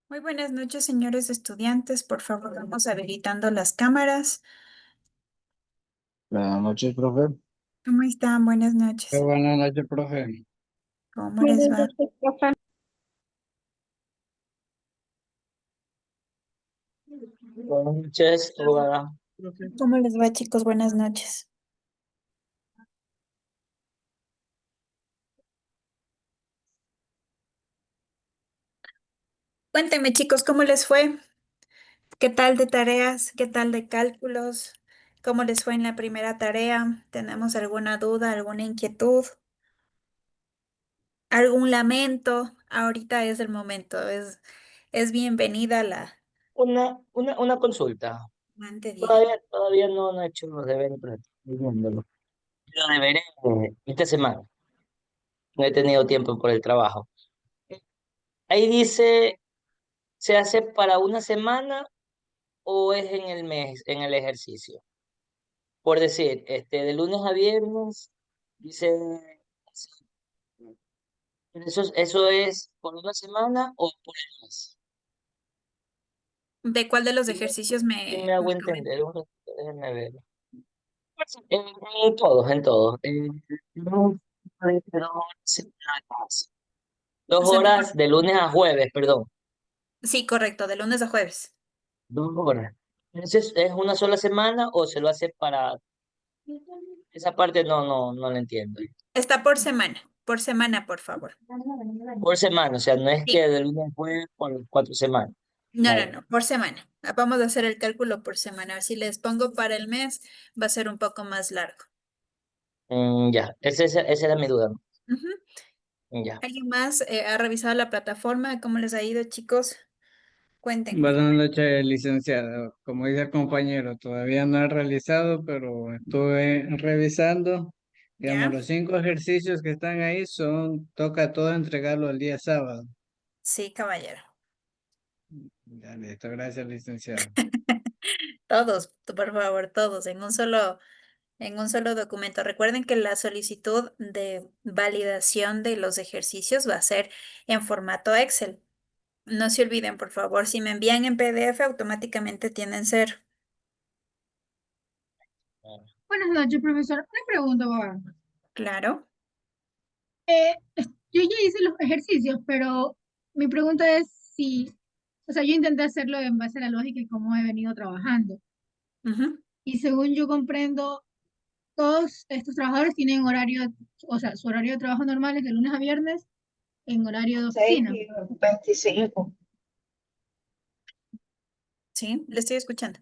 Muy buenas noches, señores estudiantes. Por favor, vamos habilitando las cámaras. Buenas noches, profe. ¿Cómo están? Buenas noches. Buenas noches, profe. ¿Cómo les Buenas va? noches, profe. Buenas noches, abogada. ¿Cómo les va, chicos? Buenas noches. Cuéntenme, chicos, ¿cómo les fue? ¿Qué tal de tareas? ¿Qué tal de cálculos? ¿Cómo les fue en la primera tarea? ¿Tenemos alguna duda, alguna inquietud, algún lamento? Ahorita es el momento. Es bienvenida la Una consulta. amante, dígame. Todavía no he hecho los deberes, pero estoy viéndolo. Los deberes esta semana. No he tenido tiempo por el trabajo. Ahí dice, ¿se hace para una semana o es en el mes, en el ejercicio? Por decir, de lunes a viernes, dice, ¿eso es por una semana o por el mes? ¿De cuál de los Si me, ejercicios si me hago me comenta? entender, un ratito, déjenme ver. En todos, en todos. No, pero sí, nada más. Dos O sea, horas de lunes a jueves, perdón. sí, correcto, de lunes a jueves. 2 horas. Entonces, ¿es una sola semana o se lo hace para... Esa parte no la entiendo. Está por semana, por favor. Por semana, o sea, no es que Sí, de lunes a jueves por 4 semanas. no, Ah, no, ya. no, por semana. Vamos a hacer el cálculo por semana. Si les pongo para el mes, va a ser un poco más largo. Ya, esa era mi duda, ¿no? Ujú. Ya. ¿Alguien más ha revisado la plataforma? ¿Cómo les ha ido, chicos? Cuéntenme. Buenas noches, licenciado. Como dice el compañero, todavía no he realizado, pero estuve revisando. Digamos, ¿Ya? los 5 ejercicios que están ahí toca todo entregarlo el día sábado. Sí, caballero. Ya, listo, gracias, licenciado. Todos, por favor, todos, en un solo documento. Recuerden que la solicitud de validación de los ejercicios va a ser en formato Excel. No se olviden, por favor, si me envían en PDF, automáticamente tienen ser. Buenas noches, profesor. Una pregunta, abogado. Claro. Yo ya hice los ejercicios, pero mi pregunta es si, o sea, yo intenté hacerlo en base a la lógica y cómo he venido trabajando. Ujú. Y según yo comprendo, todos estos trabajadores tienen horario, o sea, su horario de trabajo normal es de lunes a viernes en horario de oficina. 6:25. Sí, le estoy escuchando.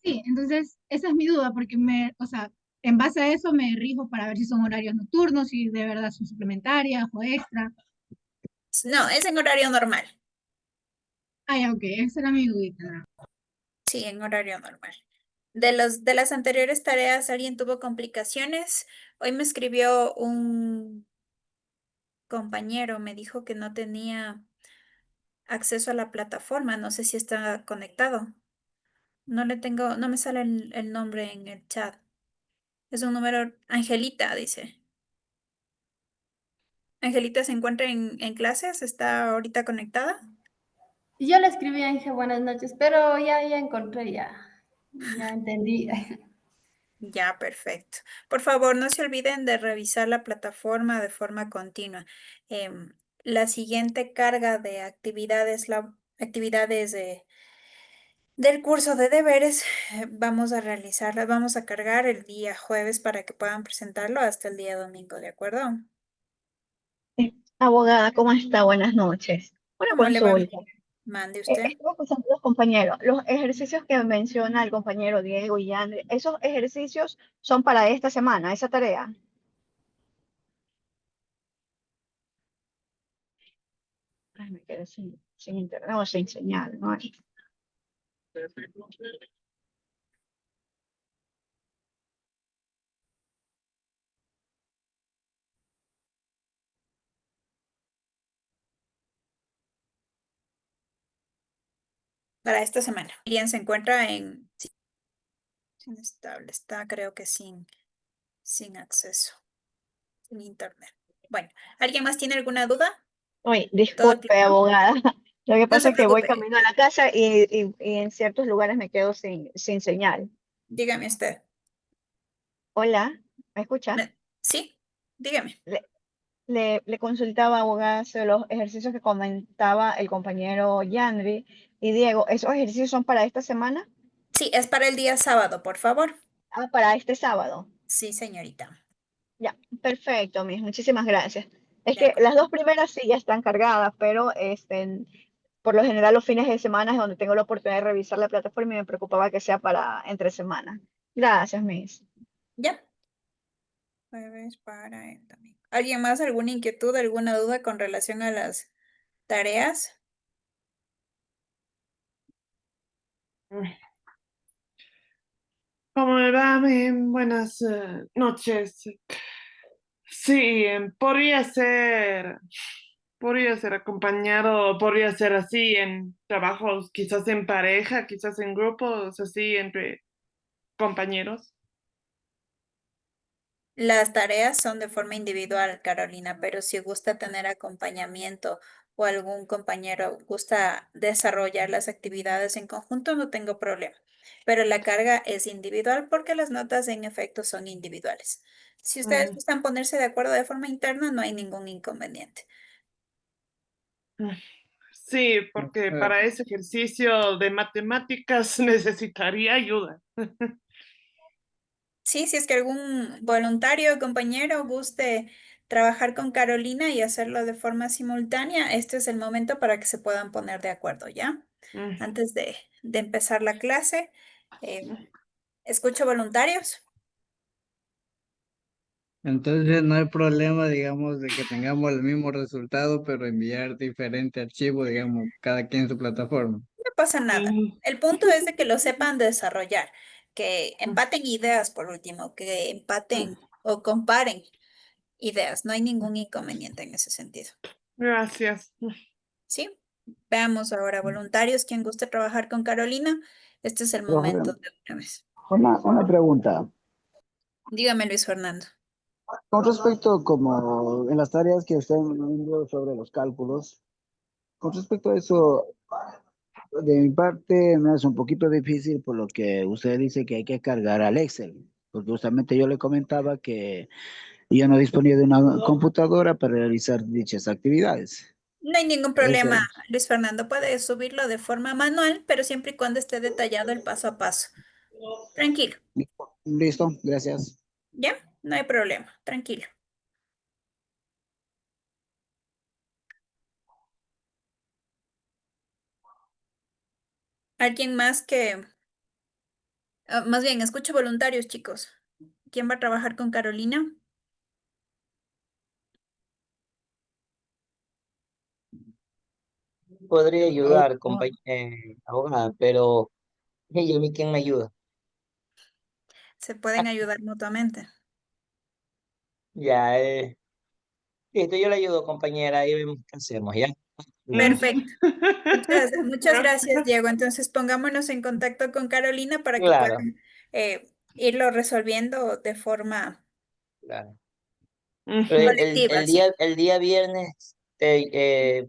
Sí, entonces esa es mi duda, porque o sea, en base a eso me rijo para ver si son horarios nocturnos, si de verdad son suplementarias o extra. No, es en horario normal. Ah, ya, ok, esa era mi duda. Sí, en horario normal. De las anteriores tareas, ¿alguien tuvo complicaciones? Hoy me escribió un compañero, me dijo que no tenía acceso a la plataforma. No sé si está conectado. No me sale el nombre en el chat. Es un número, Angelita, dice. Angelita se encuentra en clases, está ahorita conectada. Yo le escribí a Inge buenas noches, pero ya encontré, ya entendí. Ya, perfecto. Por favor, no se olviden de revisar la plataforma de forma continua. La siguiente carga de actividades, actividades del curso de deberes, vamos a realizarla, vamos a cargar el día jueves para que puedan presentarlo hasta el día domingo, ¿de acuerdo? Abogada, ¿cómo está? Buenas noches. Una ¿Cómo le va? consulta. Mande usted. Estuve escuchando a los compañeros. Los ejercicios que menciona el compañero Diego y André, ¿esos ejercicios son para esta semana, esa tarea? Ay, me quedé sin internet o sin señal, ¿no? Para esta semana. Bien, se encuentra sí, inestable, está creo que sin acceso, sin internet. Bueno, ¿alguien más tiene alguna duda? Uy, ¿Todo disculpe, claro? abogada. Lo que No pasa se es que voy preocupe, camino a la casa y en ciertos lugares me quedo sin señal. dígame usted. Hola, ¿me escucha? ¿Sí? Dígame. Le consultaba, abogada, sobre los ejercicios que comentaba el compañero Yandri y Diego. ¿Esos ejercicios son para esta semana? Sí, es para el día sábado, por favor. Ah, para este sábado. Sí, señorita. Ya, perfecto, mis, muchísimas gracias. Es De que acuerdo. las dos primeras sí ya están cargadas, pero por lo general los fines de semana es donde tengo la oportunidad de revisar la plataforma y me preocupaba que sea para entre semana. Gracias, Miss. Ya. Jueves para el domingo. ¿Alguien más? ¿Alguna inquietud, alguna duda con relación a las tareas? ¿Cómo me va? Buenas noches. Sí, podría ser acompañado, podría ser así en trabajos, quizás en pareja, quizás en grupos, así entre compañeros. Las tareas son de forma individual, Carolina, pero si gusta tener acompañamiento o algún compañero gusta desarrollar las actividades en conjunto, no tengo problema. Pero la carga es individual porque las notas en efecto son individuales. Si ustedes Mm, gustan ponerse de acuerdo de forma interna, no hay ningún inconveniente. mm. Sí, porque Eh, para ese ejercicio de matemáticas necesitaría ayuda. Sí, si es que algún voluntario o compañero guste trabajar con Carolina y hacerlo de forma simultánea, este es el momento para que se puedan poner de acuerdo, ¿ya? Mm, Antes de empezar la clase, eh, escucho voluntarios. Entonces no hay problema, digamos, de que tengamos el mismo resultado, pero enviar diferente archivo, digamos, cada quien en su plataforma. No pasa nada. mm, El punto es de que lo sepan desarrollar, que empaten ideas por último, que mm. empaten o comparen ideas. No hay ningún inconveniente en ese sentido. Gracias. ¿Sí? Veamos ahora, voluntarios, quien guste trabajar con Carolina, este es el momento Profe, de una vez. una pregunta. Dígame, Luis Fernando. Con respecto, como en las tareas que están viendo sobre los cálculos, con respecto a eso, de mi parte me es un poquito difícil por lo que usted dice que hay que cargar al Excel, porque justamente yo le comentaba que yo no disponía de una computadora para realizar dichas actividades. No hay ningún Eso, problema, Luis Fernando. Puede subirlo de forma manual, pero siempre y cuando esté detallado el paso a paso. Tranquilo, listo, gracias. ¿ya? No hay problema, tranquilo. ¿Alguien más que... más bien, escucho voluntarios, chicos. ¿Quién va a trabajar con Carolina? Podría ayudar, abogada, pero ¿y a mí quién me ayuda? Se pueden ayudar mutuamente. Ya, listo, yo le ayudo, compañera, ahí vemos qué hacemos, ¿ya? Mm. Perfecto. Muchas gracias, Gracias. Diego. Entonces pongámonos en contacto con Carolina para que Claro, puedan irlo resolviendo de forma claro. Ujú. colectiva, ¿sí? El día viernes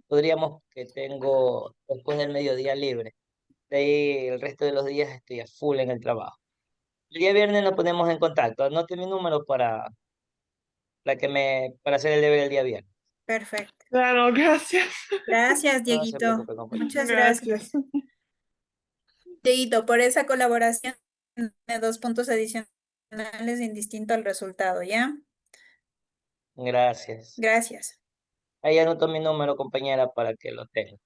podríamos que tengo después del mediodía libre. De ahí el resto de los días estoy a full en el trabajo. El día viernes nos ponemos en contacto. Anote mi número para hacer el deber el día viernes. Perfecto. Claro, gracias. Gracias, No se Dieguito. preocupe, compañero. Muchas Gracias. gracias. Dieguito, por esa colaboración de 2 puntos adicionales indistinto al resultado, ¿ya? Gracias. Gracias. Ahí anoto mi número, compañera, para que lo tenga.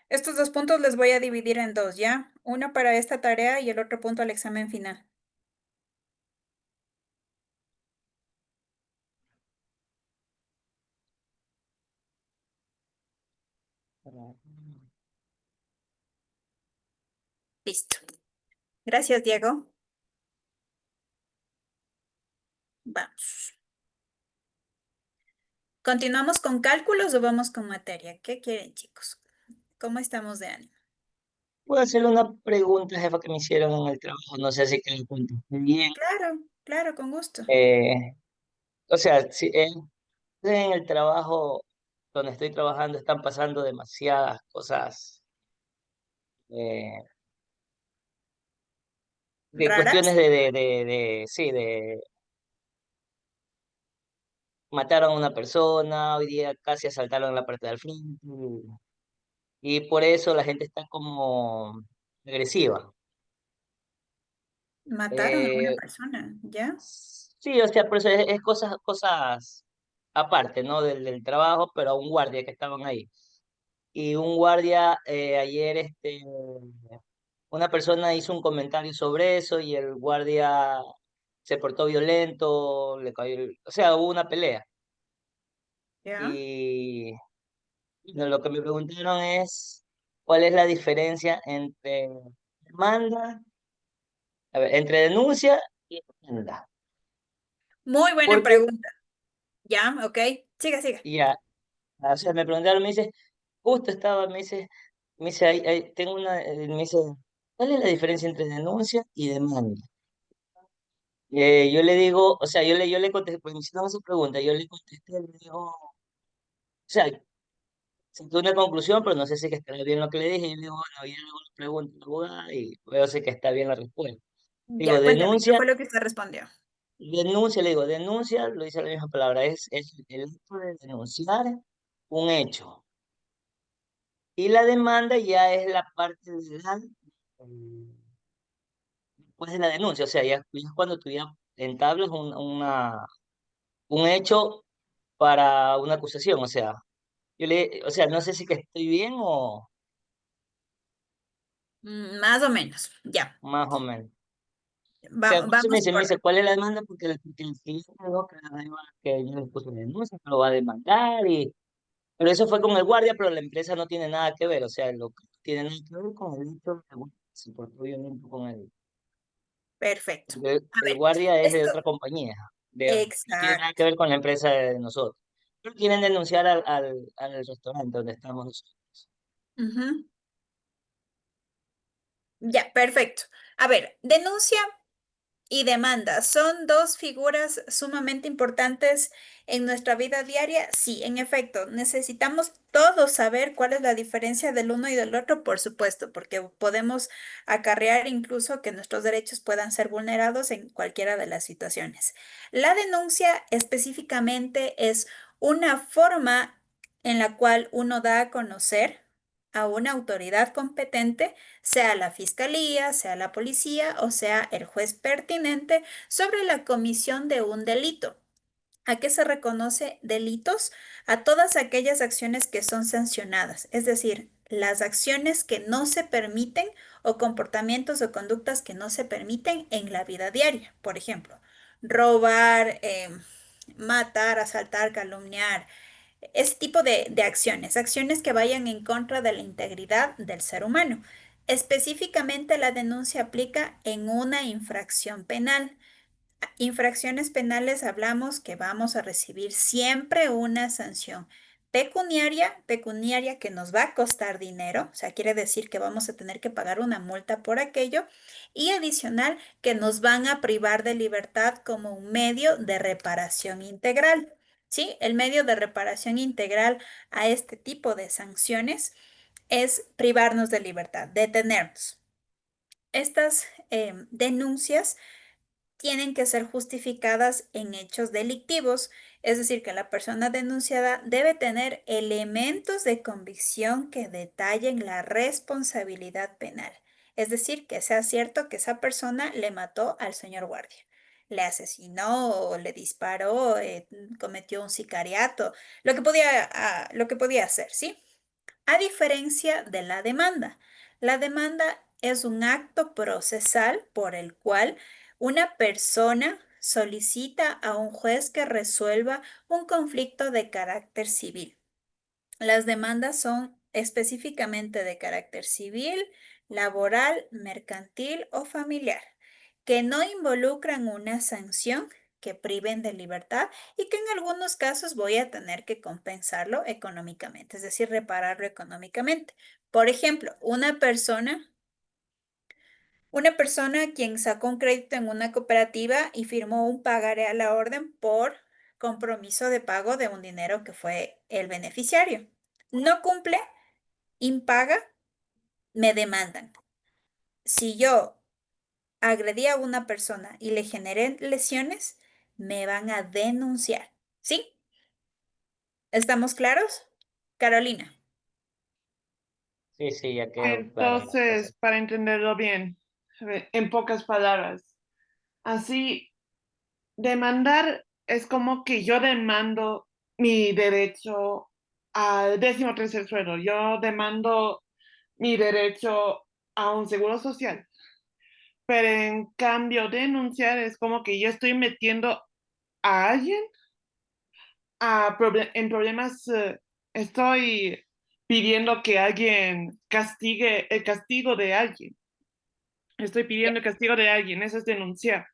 Estos 2 puntos les voy a dividir en dos, ¿ya? Uno para esta tarea y el otro punto al examen final. Listo. Gracias, Diego. Vamos. ¿Continuamos con cálculos o vamos con materia? ¿Qué quieren, chicos? ¿Cómo estamos de ánimo? Puedo hacerle una pregunta, jefa, que me hicieron en el trabajo. No sé si que le contesté bien. Claro, con gusto. O sea, si en el trabajo donde estoy trabajando están pasando demasiadas cosas, eh, de cuestiones ¿Raras? sí, de mataron a una persona, hoy día casi asaltaron la parte del frente, y por eso la gente está como agresiva. Mataron a una Eh, persona, ¿ya? sí, o sea, por eso es cosas aparte, ¿no? Del trabajo, pero a un guardia que estaban ahí. Y un guardia ayer, una persona hizo un comentario sobre eso y el guardia se portó violento, le cayó, o sea, hubo una pelea. ¿Ya? Y no, lo que me preguntaron es, ¿cuál es la diferencia entre demanda, a ver, entre denuncia y demanda? Muy buena Porque pregunta. ¿Ya? Ok. Siga, siga. ya, o sea, me preguntaron, me dice, justo estaba, me dice, tengo me dice, ¿cuál es la diferencia entre denuncia y demanda? Yo le digo, o sea, yo le contesté, pues me hicieron esa pregunta, yo le contesté, le digo, o sea, saqué una conclusión, pero no sé si que está bien lo que le dije, y yo le digo, bueno, yo le hago la pregunta a la abogada y veo si que está bien la respuesta. Digo, Ya, cuéntame, ¿qué denuncia, fue lo que usted respondió? denuncia, le digo, denuncia, lo dice la misma palabra, es el hecho de denunciar un hecho. Y la demanda ya es la parte legal después de la denuncia, o sea, ya es cuando tú ya entablas un hecho para una acusación, o sea, o sea, no sé si que estoy bien o Más o menos. Ya. más o menos. O sea, por eso Vamos me por... dice, ¿cuál es la demanda? Porque el cliente dijo que yo le puse una denuncia, que lo va a demandar, pero eso fue con el guardia, pero la empresa no tiene nada que ver, o sea, lo que tiene nada que ver con el hecho de que bueno, se portó violento con él. Perfecto. Porque A el ver, guardia es de esto... otra compañía, no tiene nada Exacto. que ver con la empresa de nosotros. Pero quieren denunciar al restaurante donde estamos nosotros. Ujú. Ya, perfecto. A ver, denuncia y demanda son dos figuras sumamente importantes en nuestra vida diaria. Sí, en efecto, necesitamos todos saber cuál es la diferencia del uno y del otro, por supuesto, porque podemos acarrear incluso que nuestros derechos puedan ser vulnerados en cualquiera de las situaciones. La denuncia específicamente es una forma en la cual uno da a conocer a una autoridad competente, sea la fiscalía, sea la policía o sea el juez pertinente, sobre la comisión de un delito. ¿A qué se reconoce delitos? A todas aquellas acciones que son sancionadas, es decir, las acciones que no se permiten o comportamientos o conductas que no se permiten en la vida diaria. Por ejemplo, robar, matar, asaltar, calumniar, ese tipo de acciones, acciones que vayan en contra de la integridad del ser humano. Específicamente, la denuncia aplica en una infracción penal. Infracciones penales hablamos que vamos a recibir siempre una sanción pecuniaria que nos va a costar dinero, o sea, quiere decir que vamos a tener que pagar una multa por aquello, y adicional que nos van a privar de libertad como un medio de reparación integral. ¿Sí? El medio de reparación integral a este tipo de sanciones es privarnos de libertad, detenernos. Estas denuncias tienen que ser justificadas en hechos delictivos, es decir, que la persona denunciada debe tener elementos de convicción que detallen la responsabilidad penal, es decir, que sea cierto que esa persona le mató al señor guardia, le asesinó o le disparó, cometió un sicariato, lo que podía hacer, ¿sí? A diferencia de la demanda es un acto procesal por el cual una persona solicita a un juez que resuelva un conflicto de carácter civil. Las demandas son específicamente de carácter civil, laboral, mercantil o familiar, que no involucran una sanción, que priven de libertad y que en algunos casos voy a tener que compensarlo económicamente, es decir, repararlo económicamente. Por ejemplo, una persona quien sacó un crédito en una cooperativa y firmó un pagaré a la orden por compromiso de pago de un dinero que fue el beneficiario. No cumple, impaga, me demandan. Si yo agredí a una persona y le generé lesiones, me van a denunciar. ¿Sí? ¿Estamos claros? Carolina. Sí, sí, ya quedó claro las cosas. Entonces, para entenderlo bien, a ver, en pocas palabras, así, demandar es como que yo demando mi derecho al 13º sueldo, yo demando mi derecho a un seguro social, pero en cambio denunciar es como que yo estoy metiendo a alguien en problemas, estoy pidiendo que alguien castigue el castigo de alguien. Estoy pidiendo el castigo de alguien, eso es denunciar.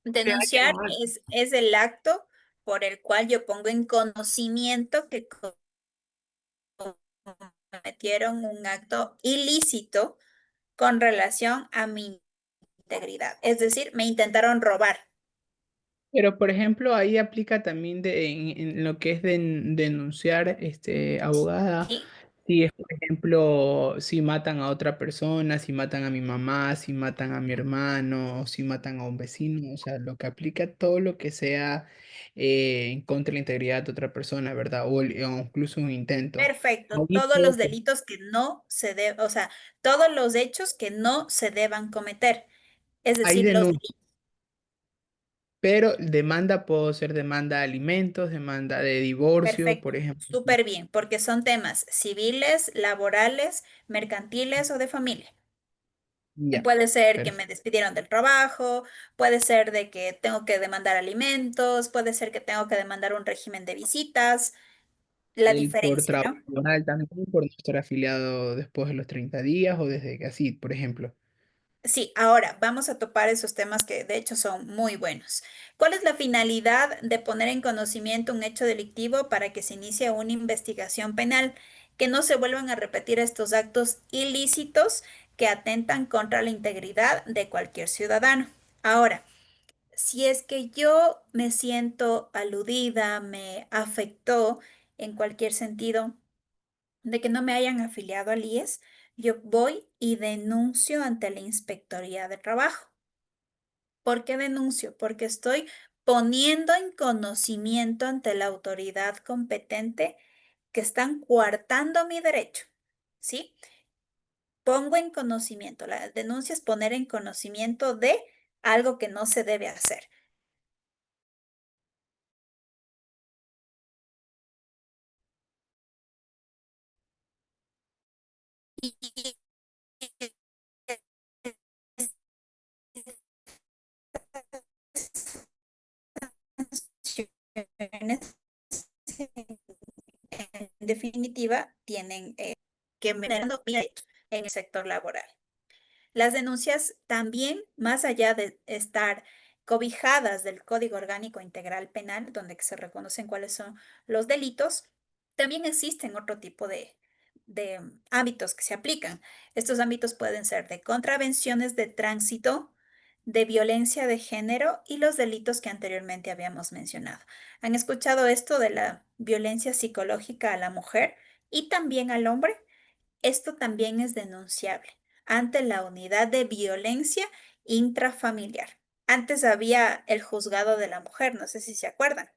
De alguien Denunciar más. es el acto por el cual yo pongo en conocimiento que cometieron un acto ilícito con relación a mi integridad. Es decir, me intentaron robar. Pero, por ejemplo, ahí aplica también en lo que es denunciar, abogada, ¿Sí? si es, por ejemplo, si matan a otra persona, si matan a mi mamá, si matan a mi hermano, si matan a un vecino, o sea, lo que aplica todo lo que sea en contra de la integridad de otra persona, ¿verdad? O incluso un intento. Perfecto. Ahí Todos los puedo- delitos que no se deben, o sea, todos los hechos que no se deban cometer. Es Hay decir, los denuncia, delitos. pero demanda puedo ser demanda de alimentos, demanda de divorcio, por Perfecto. ejemplo. Súper bien, porque son temas civiles, laborales, mercantiles o de familia. Ya, Puede ser que me perfecto. despidieron del trabajo, puede ser de que tengo que demandar alimentos, puede ser que tengo que demandar un régimen de visitas, la El por diferencia, trabajo ¿no? laboral también, por no estar afiliado después de los 30 días o desde que así, por ejemplo. Sí, ahora vamos a topar esos temas que de hecho son muy buenos. ¿Cuál es la finalidad de poner en conocimiento un hecho delictivo para que se inicie una investigación penal? Que no se vuelvan a repetir estos actos ilícitos que atentan contra la integridad de cualquier ciudadano. Ahora, si es que yo me siento aludida, me afectó en cualquier sentido de que no me hayan afiliado al IES, yo voy y denuncio ante la Inspectoría de Trabajo. ¿Por qué denuncio? Porque estoy poniendo en conocimiento ante la autoridad competente que están coartando mi derecho, ¿sí? Pongo en conocimiento, la denuncia es poner en conocimiento de algo que no se debe hacer. Y sanciones, en definitiva, tienen que generando derechos en el sector laboral. Las denuncias también, más allá de estar cobijadas del Código Orgánico Integral Penal, donde se reconocen cuáles son los delitos, también existen otro tipo de ámbitos que se aplican. Estos ámbitos pueden ser de contravenciones de tránsito, de violencia de género y los delitos que anteriormente habíamos mencionado. ¿Han escuchado esto de la violencia psicológica a la mujer y también al hombre? Esto también es denunciable ante la unidad de violencia intrafamiliar. Antes había el juzgado de la mujer, no sé si se acuerdan.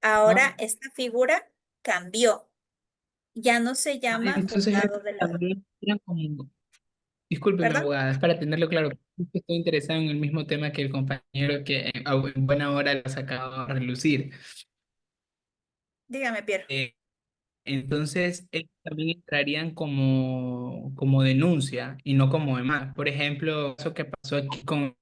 Ahora Ah, esta figura cambió. Ya no se llama entonces juzgado de la... también eran como, discúlpeme, ¿Perdón? abogada, es para tenerlo claro. Estoy interesado en el mismo tema que el compañero que en buena hora lo ha sacado a relucir. Dígame, Piero. Entonces, ellos también entrarían como denuncia y no como demás. Por ejemplo, eso que pasó aquí con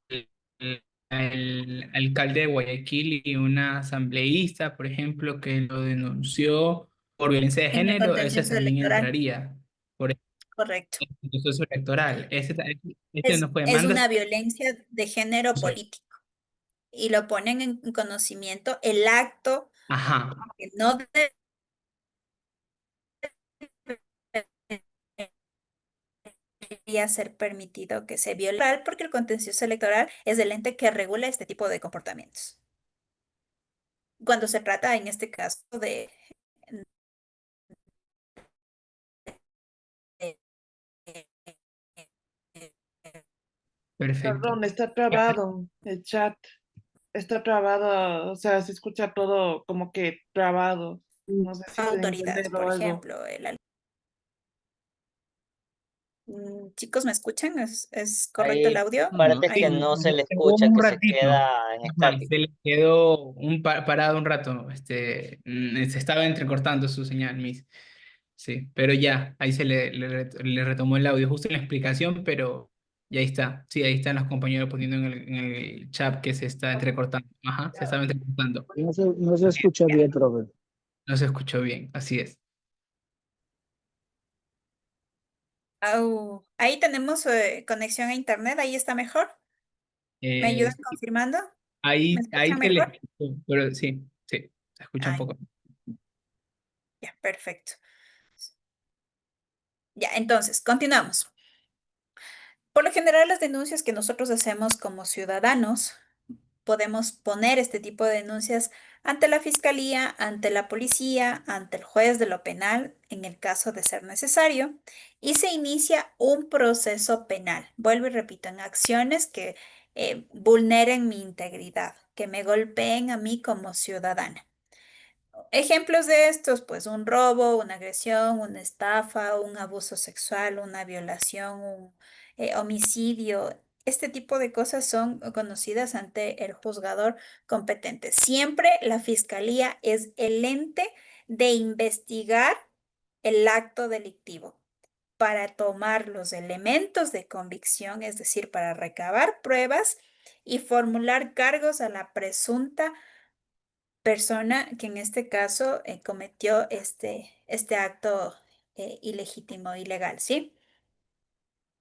el alcalde de Guayaquil y una asambleísta, por ejemplo, que lo denunció por violencia de En el género, ese contencioso también electoral, entraría por correcto. el proceso electoral. Ese no fue Es demanda. una violencia de género político y lo ponen en conocimiento el acto Ajá. que no debería ser permitido que se viole porque el contencioso electoral es el ente que regula este tipo de comportamientos. cuando se trata, en este caso, de- Perfecto. Perdón, está trabado el chat. Está trabado, o sea, se escucha todo como que trabado. No sé si se autoridades, entender o por algo. ejemplo. Chicos, ¿me escuchan? ¿Es correcto el Hay audio? No, partes que sí, no se le quedó escucha, un que se ratito. queda en Ajá, estático. se le quedó parado un rato. Se estaba entrecortando su señal, Miss. Sí, pero ya, ahí le retomó el audio, justo en la explicación, pero ya ahí está. Sí, ahí están los compañeros poniendo en el chat que se está entrecortando. Ajá, se estaba entrecortando. No se Así es, escucha bien, profe. no se escuchó bien, así es. Ahí tenemos conexión a internet, ahí está mejor. ¿Me ayudan Sí, confirmando? ¿Me ahí escuchan se le mejor? escuchó, pero sí, sí, se escucha un Ay, poco. ya, perfecto. Ya, entonces, continuamos. Por lo general, las denuncias que nosotros hacemos como ciudadanos, podemos poner este tipo de denuncias ante la fiscalía, ante la policía, ante el juez de lo penal, en el caso de ser necesario, y se inicia un proceso penal. Vuelvo y repito, en acciones que vulneren mi integridad, que me golpeen a mí como ciudadana. Ejemplos de estos, pues un robo, una agresión, una estafa, un abuso sexual, una violación, un homicidio. Este tipo de cosas son conocidas ante el juzgador competente. Siempre la fiscalía es el ente de investigar el acto delictivo para tomar los elementos de convicción, es decir, para recabar pruebas y formular cargos a la presunta persona que en este caso cometió este acto ilegítimo, ilegal, ¿sí?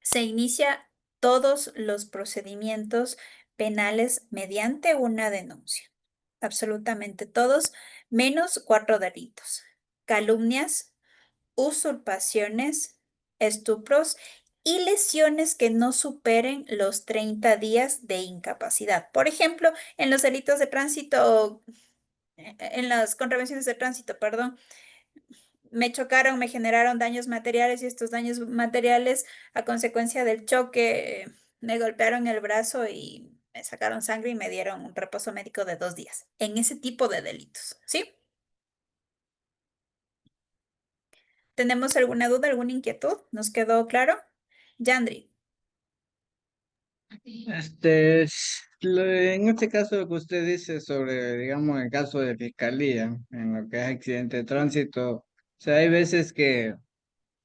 Se inicia todos los procedimientos penales mediante una denuncia. Absolutamente todos, menos 4 delitos. Calumnias, usurpaciones, estupros y lesiones que no superen los 30 días de incapacidad. Por ejemplo, en los delitos de tránsito, en las contravenciones de tránsito, perdón, me chocaron, me generaron daños materiales y estos daños materiales a consecuencia del choque me golpearon el brazo y me sacaron sangre y me dieron un reposo médico de 2 días. En ese tipo de delitos, ¿sí? ¿Tenemos alguna duda, alguna inquietud? ¿Nos quedó claro? Yandri. En este caso lo que usted dice sobre, digamos, el caso de fiscalía, en lo que es accidente de tránsito, o sea, hay veces que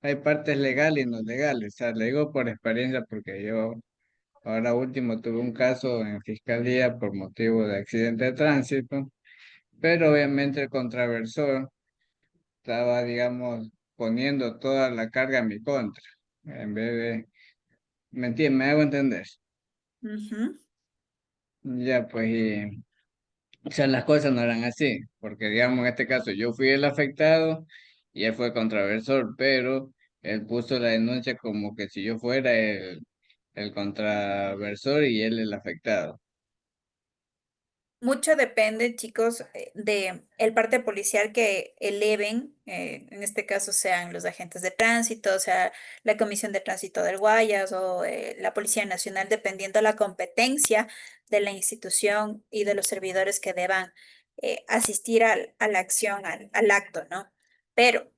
hay partes legales y no legales, o sea, le digo por experiencia porque yo ahora último tuve un caso en fiscalía por motivo de accidente de tránsito, pero obviamente el contraversor estaba, digamos, poniendo toda la carga en mi contra, en vez de, ¿me entiendes? ¿Me hago entender? Ujú. Ya, pues, o sea, las cosas no eran así, porque digamos en este caso yo fui el afectado y él fue el contraversor, pero él puso la denuncia como que si yo fuera el contraversor y él el afectado. Mucho depende, chicos, de el parte policial que eleven, en este caso sean los agentes de tránsito, o sea, la Comisión de Tránsito del Guayas o la Policía Nacional, dependiendo la competencia de la institución y de los servidores que deban asistir a la acción, al acto, ¿no? Pero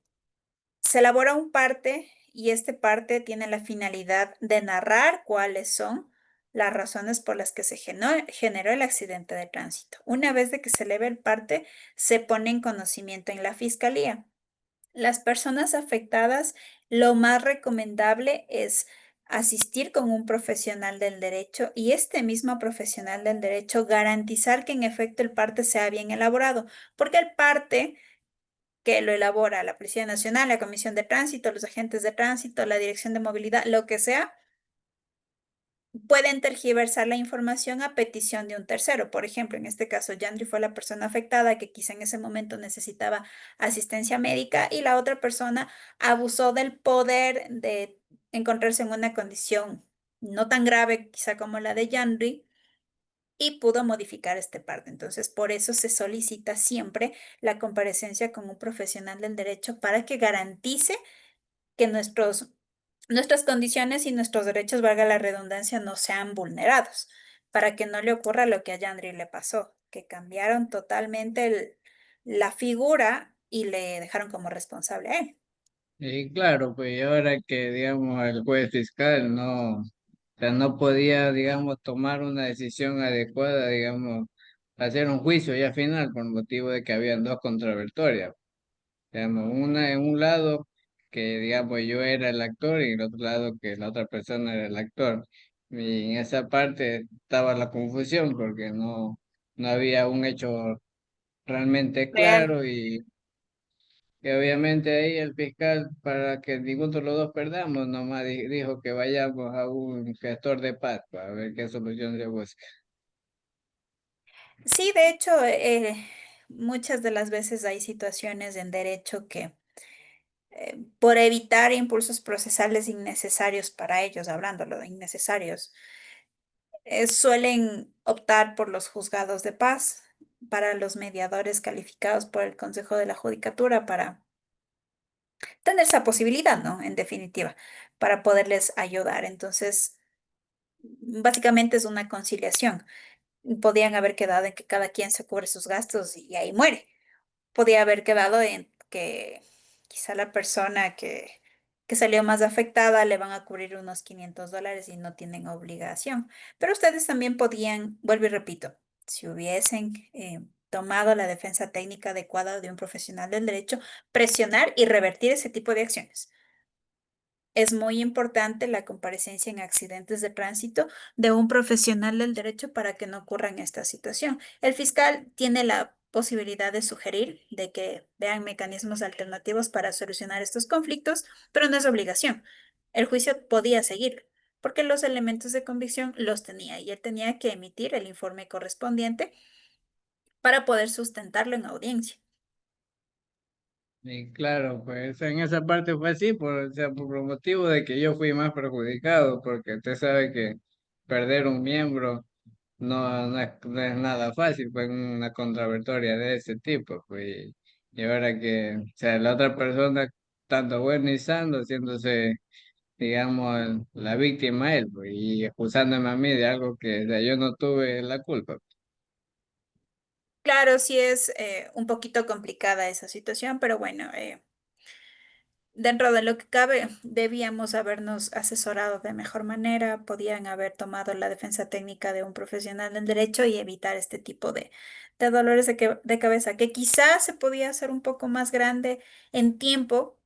se elabora un parte y este parte tiene la finalidad de narrar cuáles son las razones por las que se generó el accidente de tránsito. Una vez de que se eleve el parte, se pone en conocimiento en la fiscalía. Las personas afectadas, lo más recomendable es asistir con un profesional del derecho y este mismo profesional del derecho garantizar que en efecto el parte sea bien elaborado, porque el parte que lo elabora la Policía Nacional, la Comisión de Tránsito, los agentes de tránsito, la Dirección de Movilidad, lo que sea, pueden tergiversar la información a petición de un tercero. Por ejemplo, en este caso, Yandri fue la persona afectada que quizá en ese momento necesitaba asistencia médica y la otra persona abusó del poder de encontrarse en una condición no tan grave quizá como la de Yandri y pudo modificar este parte. Entonces, por eso se solicita siempre la comparecencia con un profesional del derecho para que garantice que nuestras condiciones y nuestros derechos, valga la redundancia, no sean vulnerados, para que no le ocurra lo que a Yandri le pasó, que cambiaron totalmente la figura y le dejaron como responsable a él. Y claro, pues y ahora que, digamos, el juez fiscal no, o sea, no podía, digamos, tomar una decisión adecuada, digamos, hacer un juicio ya final por motivo de que habían dos contradictorias. Digamos, una en un lado que, digamos, yo era el actor y en el otro lado que la otra persona era el actor. Y en esa parte estaba la confusión porque no había un hecho realmente Real. claro y obviamente ahí el fiscal, para que ninguno de los dos perdamos, nomás dijo que vayamos a un gestor de paz para ver qué solución se busca. Sí, de hecho, muchas de las veces hay situaciones en derecho que por evitar impulsos procesales innecesarios para ellos, hablándolo de innecesarios, suelen optar por los juzgados de paz, para los mediadores calificados por el Consejo de la Judicatura, para tener esa posibilidad, ¿no? En definitiva, para poderles ayudar. Entonces, básicamente es una conciliación. Podían haber quedado en que cada quien se cubre sus gastos y ahí muere. Podía haber quedado en que quizá la persona que salió más afectada le van a cubrir unos $500 y no tienen obligación. Pero ustedes también podían, vuelvo y repito, si hubiesen tomado la defensa técnica adecuada de un profesional del derecho, presionar y revertir ese tipo de acciones. Es muy importante la comparecencia en accidentes de tránsito de un profesional del derecho para que no ocurra en esta situación. El fiscal tiene la posibilidad de sugerir de que vean mecanismos alternativos para solucionar estos conflictos, pero no es obligación. El juicio podía seguir porque los elementos de convicción los tenía y él tenía que emitir el informe correspondiente para poder sustentarlo en audiencia. Y claro, pues en esa parte fue así, o sea, por el motivo de que yo fui más perjudicado, porque usted sabe que perder un miembro no es nada fácil, pues una contradictoria de ese tipo, pues, y ahora que, o sea, la otra persona, tanto buenizando, haciéndose, digamos, la víctima él, pues, y acusándome a mí de algo que, o sea, yo no tuve la culpa. Claro, sí es un poquito complicada esa situación, pero bueno, dentro de lo que cabe, debíamos habernos asesorado de mejor manera, podían haber tomado la defensa técnica de un profesional del derecho y evitar este tipo de dolores de cabeza, que quizás se podía hacer un poco más grande en tiempo,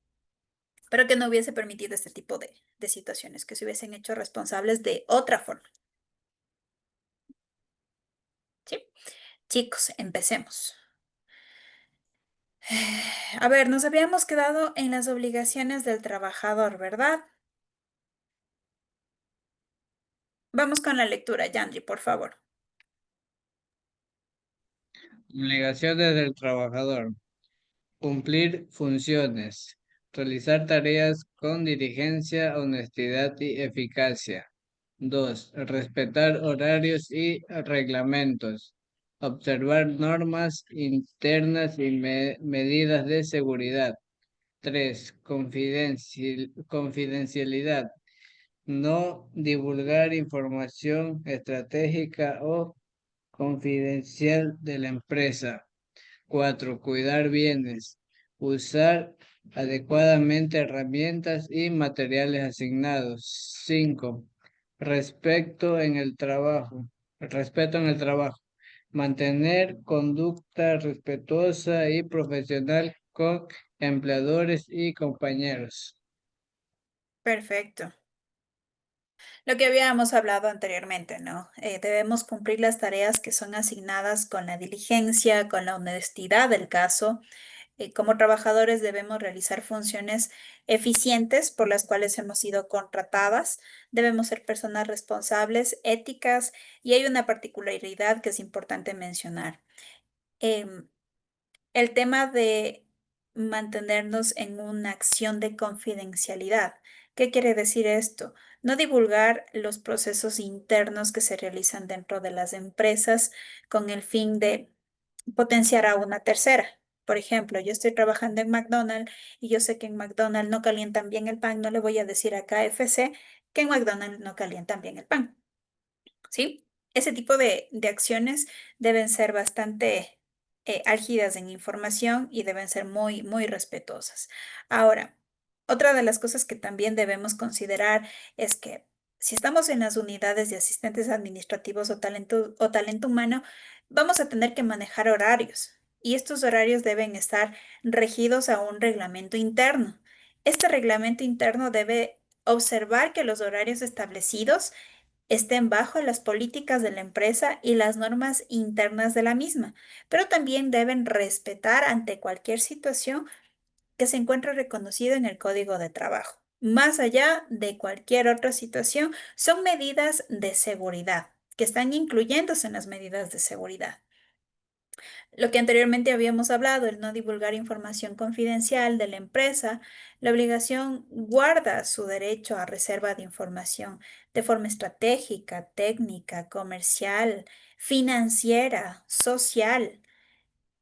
pero que no hubiese permitido este tipo de situaciones, que se hubiesen hecho responsables de otra forma. ¿Sí? Chicos, empecemos. A ver, nos habíamos quedado en las obligaciones del trabajador, ¿verdad? Vamos con la lectura, Yandri, por favor. Obligaciones del trabajador. Cumplir funciones. Realizar tareas con diligencia, honestidad y eficacia. 2. Respetar horarios y reglamentos. Observar normas internas y medidas de seguridad. 3. Confidencialidad. No divulgar información estratégica o confidencial de la empresa. 4. Cuidar bienes. Usar adecuadamente herramientas y materiales asignados. 5. Respeto en el trabajo. Mantener conducta respetuosa y profesional con empleadores y compañeros. Perfecto. Lo que habíamos hablado anteriormente, ¿no? Debemos cumplir las tareas que son asignadas con la diligencia, con la honestidad del caso. Como trabajadores debemos realizar funciones eficientes por las cuales hemos sido contratadas. Debemos ser personas responsables, éticas y hay una particularidad que es importante mencionar. Em, el tema de mantenernos en una acción de confidencialidad. ¿Qué quiere decir esto? No divulgar los procesos internos que se realizan dentro de las empresas con el fin de potenciar a una tercera. Por ejemplo, yo estoy trabajando en McDonald's y yo sé que en McDonald's no calientan bien el pan, no le voy a decir a KFC que en McDonald's no calientan bien el pan. ¿Sí? Ese tipo de acciones deben ser bastante álgidas en información y deben ser muy, muy respetuosas. Ahora, otra de las cosas que también debemos considerar es que si estamos en las unidades de asistentes administrativos o talento humano, vamos a tener que manejar horarios y estos horarios deben estar regidos a un reglamento interno. Este reglamento interno debe observar que los horarios establecidos estén bajo las políticas de la empresa y las normas internas de la misma, pero también deben respetar ante cualquier situación que se encuentre reconocida en el Código de Trabajo. Más allá de cualquier otra situación, son medidas de seguridad que están incluyéndose en las medidas de seguridad. Lo que anteriormente habíamos hablado, el no divulgar información confidencial de la empresa, la obligación guarda su derecho a reserva de información de forma estratégica, técnica, comercial, financiera, social.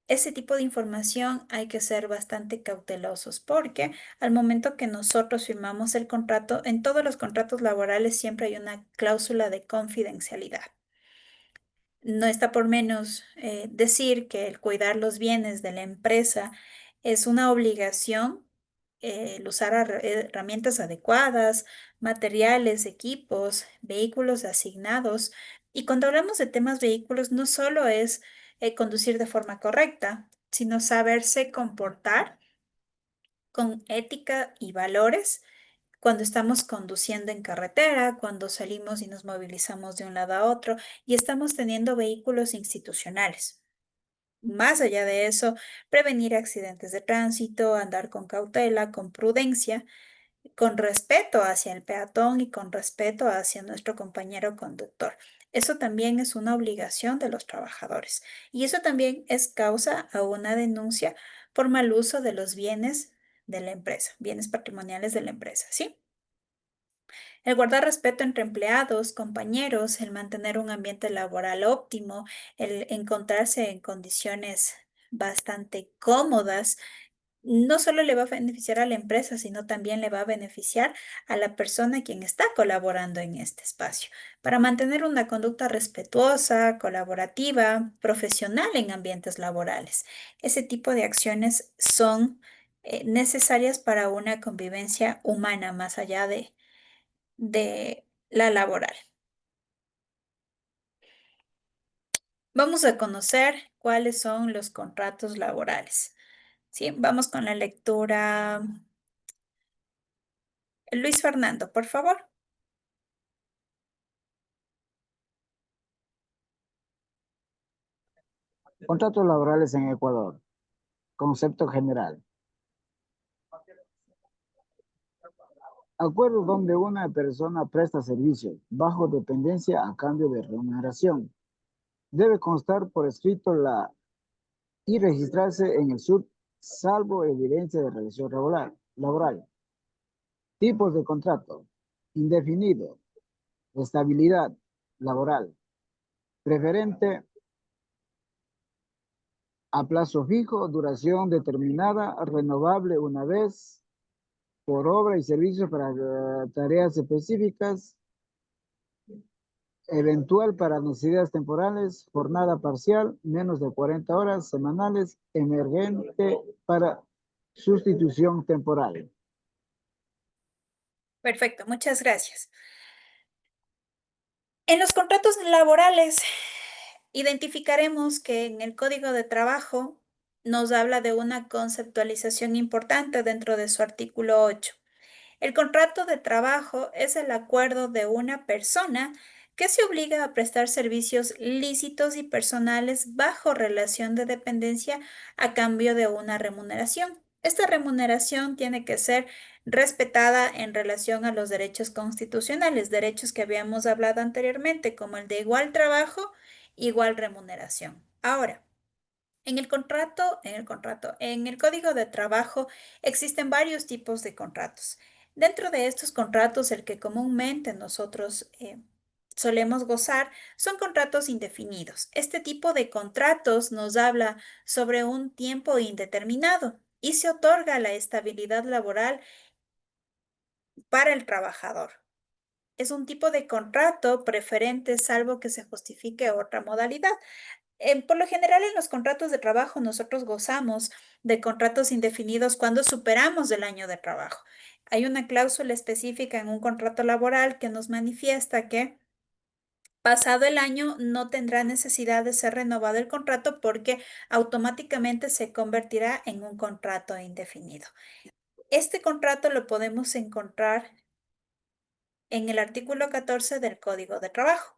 Ese tipo de información hay que ser bastante cautelosos porque al momento que nosotros firmamos el contrato, en todos los contratos laborales siempre hay una cláusula de confidencialidad. No está por menos decir que el cuidar los bienes de la empresa es una obligación, el usar herramientas adecuadas, materiales, equipos, vehículos asignados. Y cuando hablamos de temas vehículos, no solo es conducir de forma correcta, sino saberse comportar con ética y valores cuando estamos conduciendo en carretera, cuando salimos y nos movilizamos de un lado a otro y estamos teniendo vehículos institucionales. Más allá de eso, prevenir accidentes de tránsito, andar con cautela, con prudencia, con respeto hacia el peatón y con respeto hacia nuestro compañero conductor. Eso también es una obligación de los trabajadores y eso también es causa a una denuncia por mal uso de los bienes de la empresa, bienes patrimoniales de la empresa, ¿sí? El guardar respeto entre empleados, compañeros, el mantener un ambiente laboral óptimo, el encontrarse en condiciones bastante cómodas, no solo le va a beneficiar a la empresa, sino también le va a beneficiar a la persona quien está colaborando en este espacio, para mantener una conducta respetuosa, colaborativa, profesional en ambientes laborales. Ese tipo de acciones son necesarias para una convivencia humana más allá de la laboral. Vamos a conocer cuáles son los contratos laborales. Sí, vamos con la lectura. Luis Fernando, por favor. Contratos laborales en Ecuador. Concepto general. Acuerdo donde una persona presta servicios bajo dependencia a cambio de remuneración. Debe constar por escrito y registrarse en el SUT, salvo evidencia de relación laboral. Tipos de contrato. Indefinido. Estabilidad laboral. Preferente a plazo fijo, duración determinada, renovable una vez por obra y servicio para tareas específicas, eventual para necesidades temporales, jornada parcial, menos de 40 horas semanales, emergente para sustitución temporal. Perfecto, muchas gracias. En los contratos laborales, identificaremos que en el Código de Trabajo nos habla de una conceptualización importante dentro de su artículo 8. El contrato de trabajo es el acuerdo de una persona que se obliga a prestar servicios lícitos y personales bajo relación de dependencia a cambio de una remuneración. Esta remuneración tiene que ser respetada en relación a los derechos constitucionales, derechos que habíamos hablado anteriormente, como el de igual trabajo, igual remuneración. Ahora, en el Código de Trabajo existen varios tipos de contratos. Dentro de estos contratos, el que comúnmente nosotros solemos gozar son contratos indefinidos. Este tipo de contratos nos habla sobre un tiempo indeterminado y se otorga la estabilidad laboral para el trabajador. Es un tipo de contrato preferente salvo que se justifique otra modalidad. Por lo general, en los contratos de trabajo, nosotros gozamos de contratos indefinidos cuando superamos el año de trabajo. Hay una cláusula específica en un contrato laboral que nos manifiesta que pasado el año no tendrá necesidad de ser renovado el contrato porque automáticamente se convertirá en un contrato indefinido. Este contrato lo podemos encontrar en el artículo 14 del Código de Trabajo.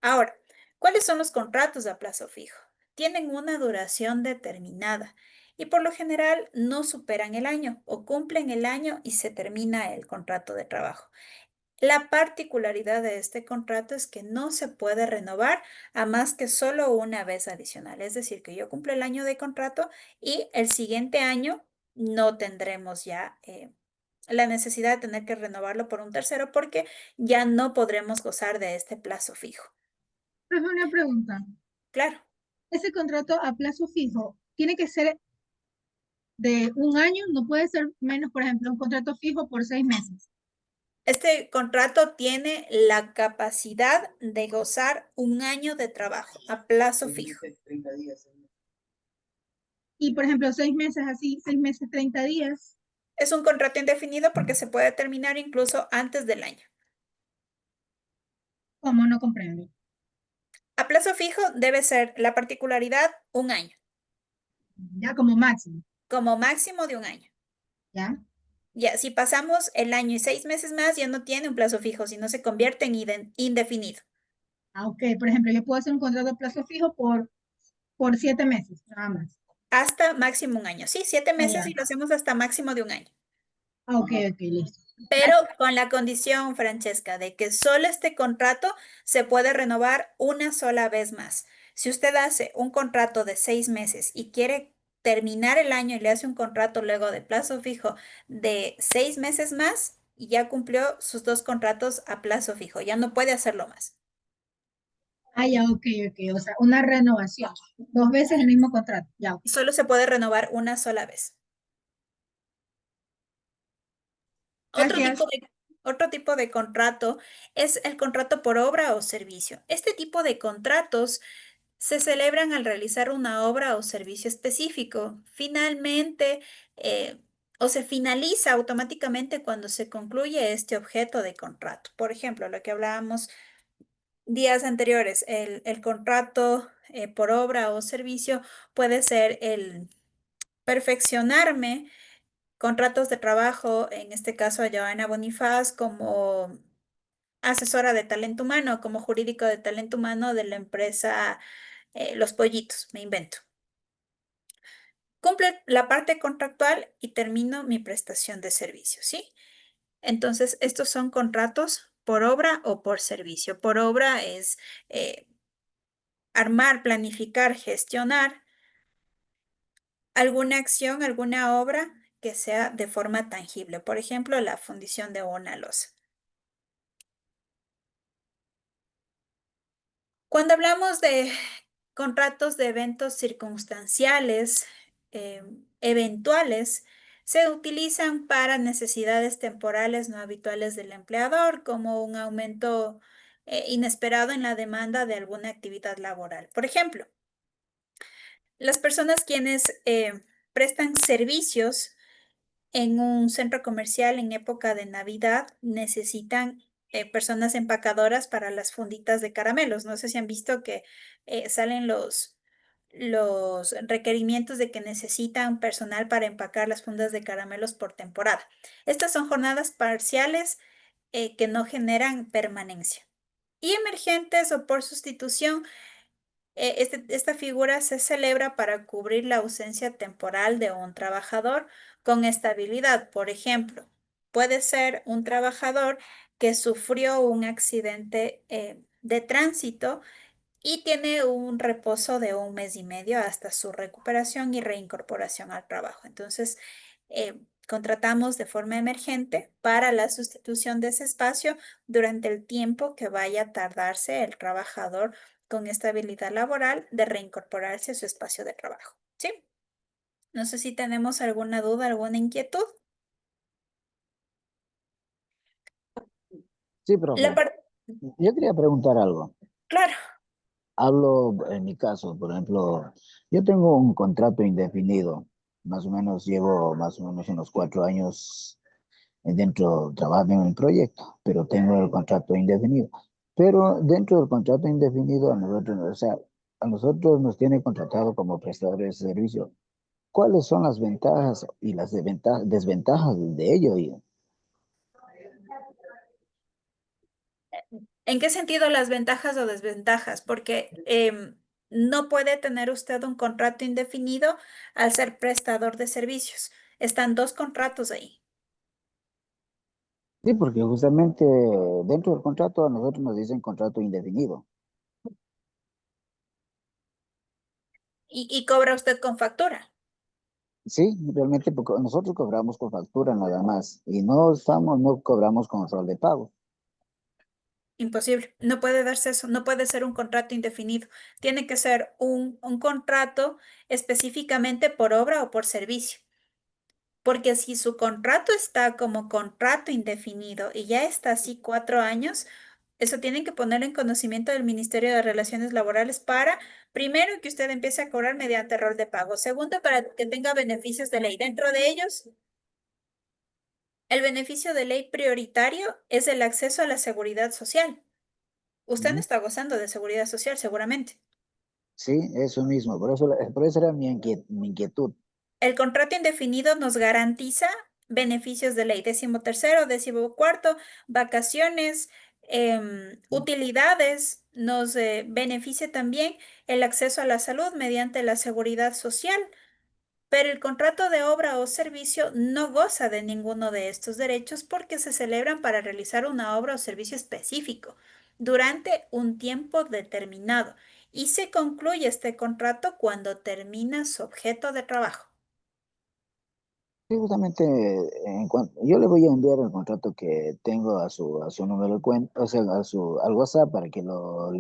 Ahora, ¿cuáles son los contratos a plazo fijo? Tienen una duración determinada y por lo general no superan el año o cumplen el año y se termina el contrato de trabajo. La particularidad de este contrato es que no se puede renovar a más que solo una vez adicional. Es decir, que yo cumplo el año de contrato y el siguiente año no tendremos ya la necesidad de tener que renovarlo por un tercero porque ya no podremos gozar de este plazo fijo. Profe, una pregunta. Claro, Ese contrato a plazo fijo tiene que ser de un año, no puede ser menos, por ejemplo, un contrato fijo por 6 meses. este contrato tiene la capacidad de gozar un año de trabajo a plazo fijo. Y, por ejemplo, 6 meses así, 6 meses, 30 días. Es un contrato indefinido porque se puede terminar incluso antes del año. ¿Cómo? No comprendo. A plazo fijo debe ser la particularidad un año, Ya como máximo. como máximo de un año. ¿Ya? Ya, si pasamos el año y 6 meses más, ya no tiene un plazo fijo, sino se convierte en indefinido. Ah, ok. Por ejemplo, yo puedo hacer un contrato a plazo fijo por 7 meses, nada más. Hasta máximo un año. Sí, 7 meses Ya. y lo hacemos hasta máximo de un año. Ah, ok, ok, listo. Pero con la condición, Francesca, de que solo este contrato se puede renovar una sola vez más. Si usted hace un contrato de 6 meses y quiere terminar el año y le hace un contrato luego de plazo fijo de 6 meses más, ya cumplió sus dos contratos a plazo fijo, ya no puede hacerlo más. Ah, ya, ok, ok. O sea, una renovación. 2 veces el mismo contrato. Ya, ok. Solo se puede renovar una sola vez. Otro Gracias. tipo de, otro tipo de contrato es el contrato por obra o servicio. Este tipo de contratos se celebran al realizar una obra o servicio específico. Finalmente, eh, o se finaliza automáticamente cuando se concluye este objeto de contrato. Por ejemplo, lo que hablábamos días anteriores, el contrato por obra o servicio puede ser el perfeccionarme contratos de trabajo, en este caso a Joana Bonifaz como asesora de talento humano, como jurídico de talento humano de la empresa Los Pollitos, me invento. Cumple la parte contractual y termino mi prestación de servicio, ¿sí? Entonces, estos son contratos por obra o por servicio. Por obra es armar, planificar, gestionar alguna acción, alguna obra que sea de forma tangible. Por ejemplo, la fundición de una losa. Cuando hablamos de contratos de eventos circunstanciales, eventuales, se utilizan para necesidades temporales no habituales del empleador, como un aumento inesperado en la demanda de alguna actividad laboral. Por ejemplo, las personas quienes prestan servicios en un centro comercial en época de Navidad necesitan personas empacadoras para las funditas de caramelos. No sé si han visto que salen los requerimientos de que necesitan personal para empacar las fundas de caramelos por temporada. Estas son jornadas parciales que no generan permanencia. Y emergentes o por sustitución esta figura se celebra para cubrir la ausencia temporal de un trabajador con estabilidad. Por ejemplo, puede ser un trabajador que sufrió un accidente de tránsito y tiene un reposo de un mes y medio hasta su recuperación y reincorporación al trabajo. Entonces, Contratamos de forma emergente para la sustitución de ese espacio durante el tiempo que vaya a tardarse el trabajador con estabilidad laboral de reincorporarse a su espacio de trabajo. ¿Sí? No sé si tenemos alguna duda, alguna inquietud. Sí, La profe. parte, Yo quería preguntar algo. claro. Hablo en mi caso, por ejemplo, yo tengo un contrato indefinido. Más o menos llevo más o menos unos 4 años dentro, trabajando en el proyecto, pero tengo el contrato indefinido. Pero dentro del contrato indefinido, a nosotros, o sea, a nosotros nos tiene contratado como prestadores de servicio. ¿Cuáles son las ventajas y las desventajas de ello? ¿En qué sentido las ventajas o desventajas? Porque no puede tener usted un contrato indefinido al ser prestador de servicios. Están dos contratos ahí. Sí, porque justamente dentro del contrato a nosotros nos dicen contrato indefinido. Y cobra usted con factura. Sí, realmente porque nosotros cobramos con factura nada más y no cobramos con rol de pago. Imposible. No puede darse eso. No puede ser un contrato indefinido. Tiene que ser un contrato específicamente por obra o por servicio. Porque si su contrato está como contrato indefinido y ya está así 4 años, eso tienen que poner en conocimiento del Ministerio de Relaciones Laborales para, primero, que usted empiece a cobrar mediante rol de pago. Segundo, para que tenga beneficios de ley. Dentro de ellos, el beneficio de ley prioritario es el acceso a la seguridad social. Usted no Ujú. está gozando de seguridad social, seguramente. Sí, eso mismo, por eso era mi inquietud. El contrato indefinido nos garantiza beneficios de ley, 13º, 14º, vacaciones, utilidades, nos beneficia también el acceso a la salud mediante la seguridad social, pero el contrato de obra o servicio no goza de ninguno de estos derechos porque se celebran para realizar una obra o servicio específico durante un tiempo determinado y se concluye este contrato cuando termina su objeto de trabajo. Sí, justamente yo le voy a enviar el contrato que tengo a su número de cuenta, o sea, al WhatsApp para que lo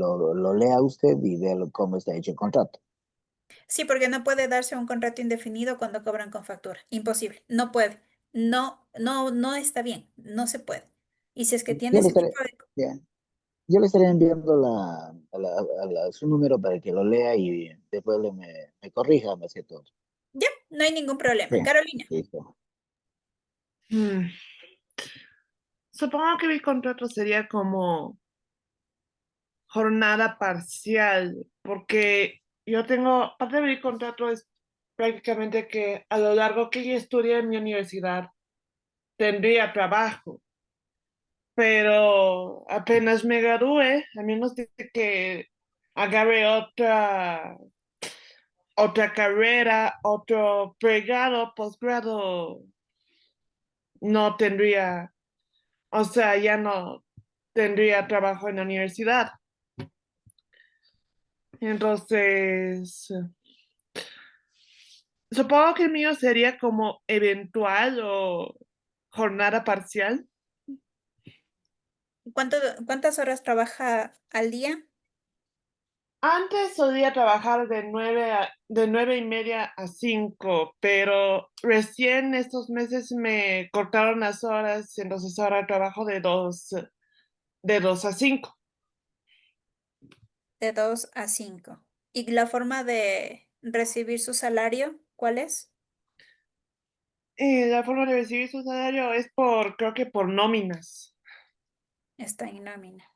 lea usted y vea cómo está hecho el contrato. Sí, porque no puede darse un contrato indefinido cuando cobran con factura. Imposible. No puede. No, no, no está bien. No se puede. Y si es que tiene Yo le ese estaré, tipo de... ya, yo le estaré enviando su número para que lo lea y después me corrija más que todo. Ya, no hay ningún Sí, problema. Carolina, listo. Mm, Supongo que mi contrato sería como jornada parcial, porque yo tengo, parte de mi contrato es prácticamente que a lo largo que yo estudié en mi universidad tendría trabajo, pero apenas me gradúe, a menos de que agarre otra carrera, otro pregrado, posgrado, no tendría, o sea, ya no tendría trabajo en la universidad. Entonces, supongo que el mío sería como eventual o jornada parcial. ¿cuánto, cuántas horas trabaja al día? Antes solía trabajar de 9:30 a 5, pero recién estos meses me cortaron las horas, entonces ahora trabajo de 2 a 5. De 2 a 5. ¿Y la forma de recibir su salario, cuál es? Y la forma de recibir su salario es creo que por nóminas. Está en nómina.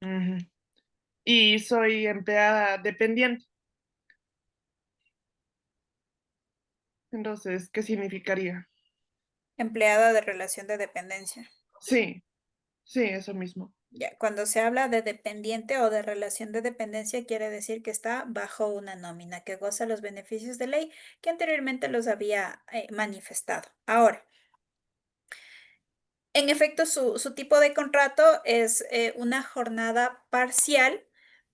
Ujú. Y soy empleada dependiente. Entonces, ¿qué significaría? Empleada de relación de dependencia. Sí, sí, eso mismo. Ya, cuando se habla de dependiente o de relación de dependencia, quiere decir que está bajo una nómina, que goza los beneficios de ley que anteriormente los había manifestado. Ahora, en efecto, su tipo de contrato es una jornada parcial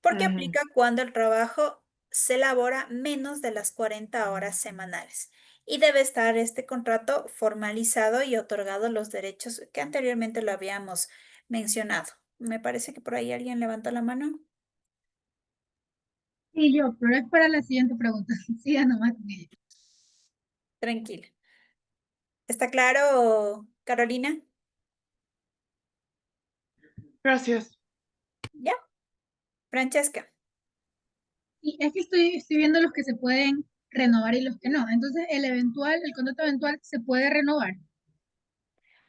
porque Ujú. aplica cuando el trabajo se elabora menos de las 40 horas semanales. y debe estar este contrato formalizado y otorgado los derechos que anteriormente lo habíamos mencionado. Me parece que por ahí alguien levantó la mano. Y yo, pero es para la siguiente pregunta. Siga nomás con ella. Tranquila. ¿Está claro, Carolina? Gracias. ¿Ya? Francesca. Y es que estoy viendo los que se pueden renovar y los que no. Entonces, el contrato eventual se puede renovar.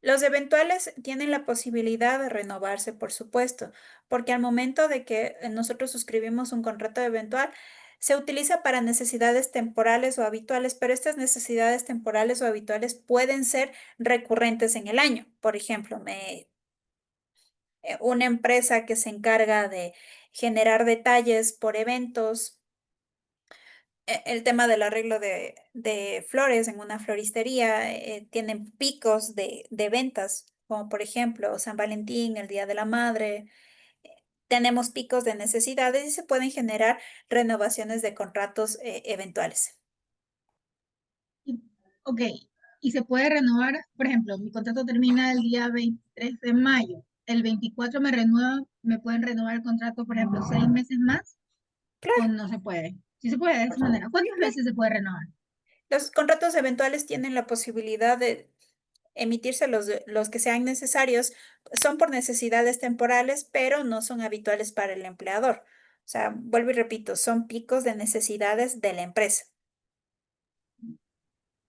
Los eventuales tienen la posibilidad de renovarse, por supuesto, porque al momento de que nosotros suscribimos un contrato eventual, se utiliza para necesidades temporales o habituales, pero estas necesidades temporales o habituales pueden ser recurrentes en el año. Por ejemplo, una empresa que se encarga de generar detalles por eventos, el tema del arreglo de flores en una floristería, tienen picos de ventas, como por ejemplo San Valentín, el Día de la Madre. Tenemos picos de necesidades y se pueden generar renovaciones de contratos eventuales. Y- ok, y se puede renovar, por ejemplo, mi contrato termina el día 23 de mayo. El 24 me pueden renovar el contrato, por ejemplo, 6 meses más, o Claro, no se puede. Sí se puede de esa manera. sí, ¿Cuántas claro. veces se puede renovar? Los contratos eventuales tienen la posibilidad de emitirse los que sean necesarios, son por necesidades temporales, pero no son habituales para el empleador. O sea, vuelvo y repito, son picos de necesidades de la empresa.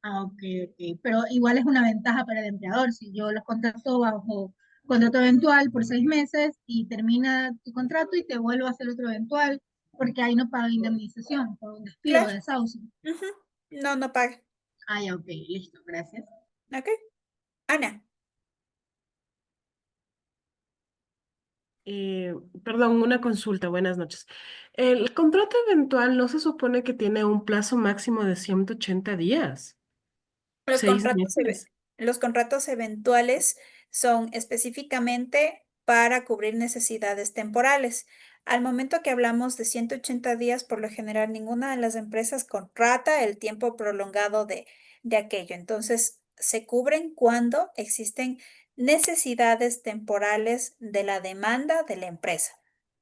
Ah, ok, ok. Pero igual es una ventaja para el empleador. Si yo los contrato bajo contrato eventual por 6 meses y termina tu contrato y te vuelvo a hacer otro eventual, porque ahí no paga indemnización por un despido, Claro. desahucio. Ujú. No, no paga. Ah, ya, ok, listo, gracias. Ok. Ana. Eh, Perdón, una consulta, buenas noches. El contrato eventual no se supone que tiene un plazo máximo de 180 días, Los seis contratos, meses. los contratos eventuales son específicamente para cubrir necesidades temporales. Al momento que hablamos de 180 días, por lo general, ninguna de las empresas contrata el tiempo prolongado de aquello. Entonces, se cubren cuando existen necesidades temporales de la demanda de la empresa.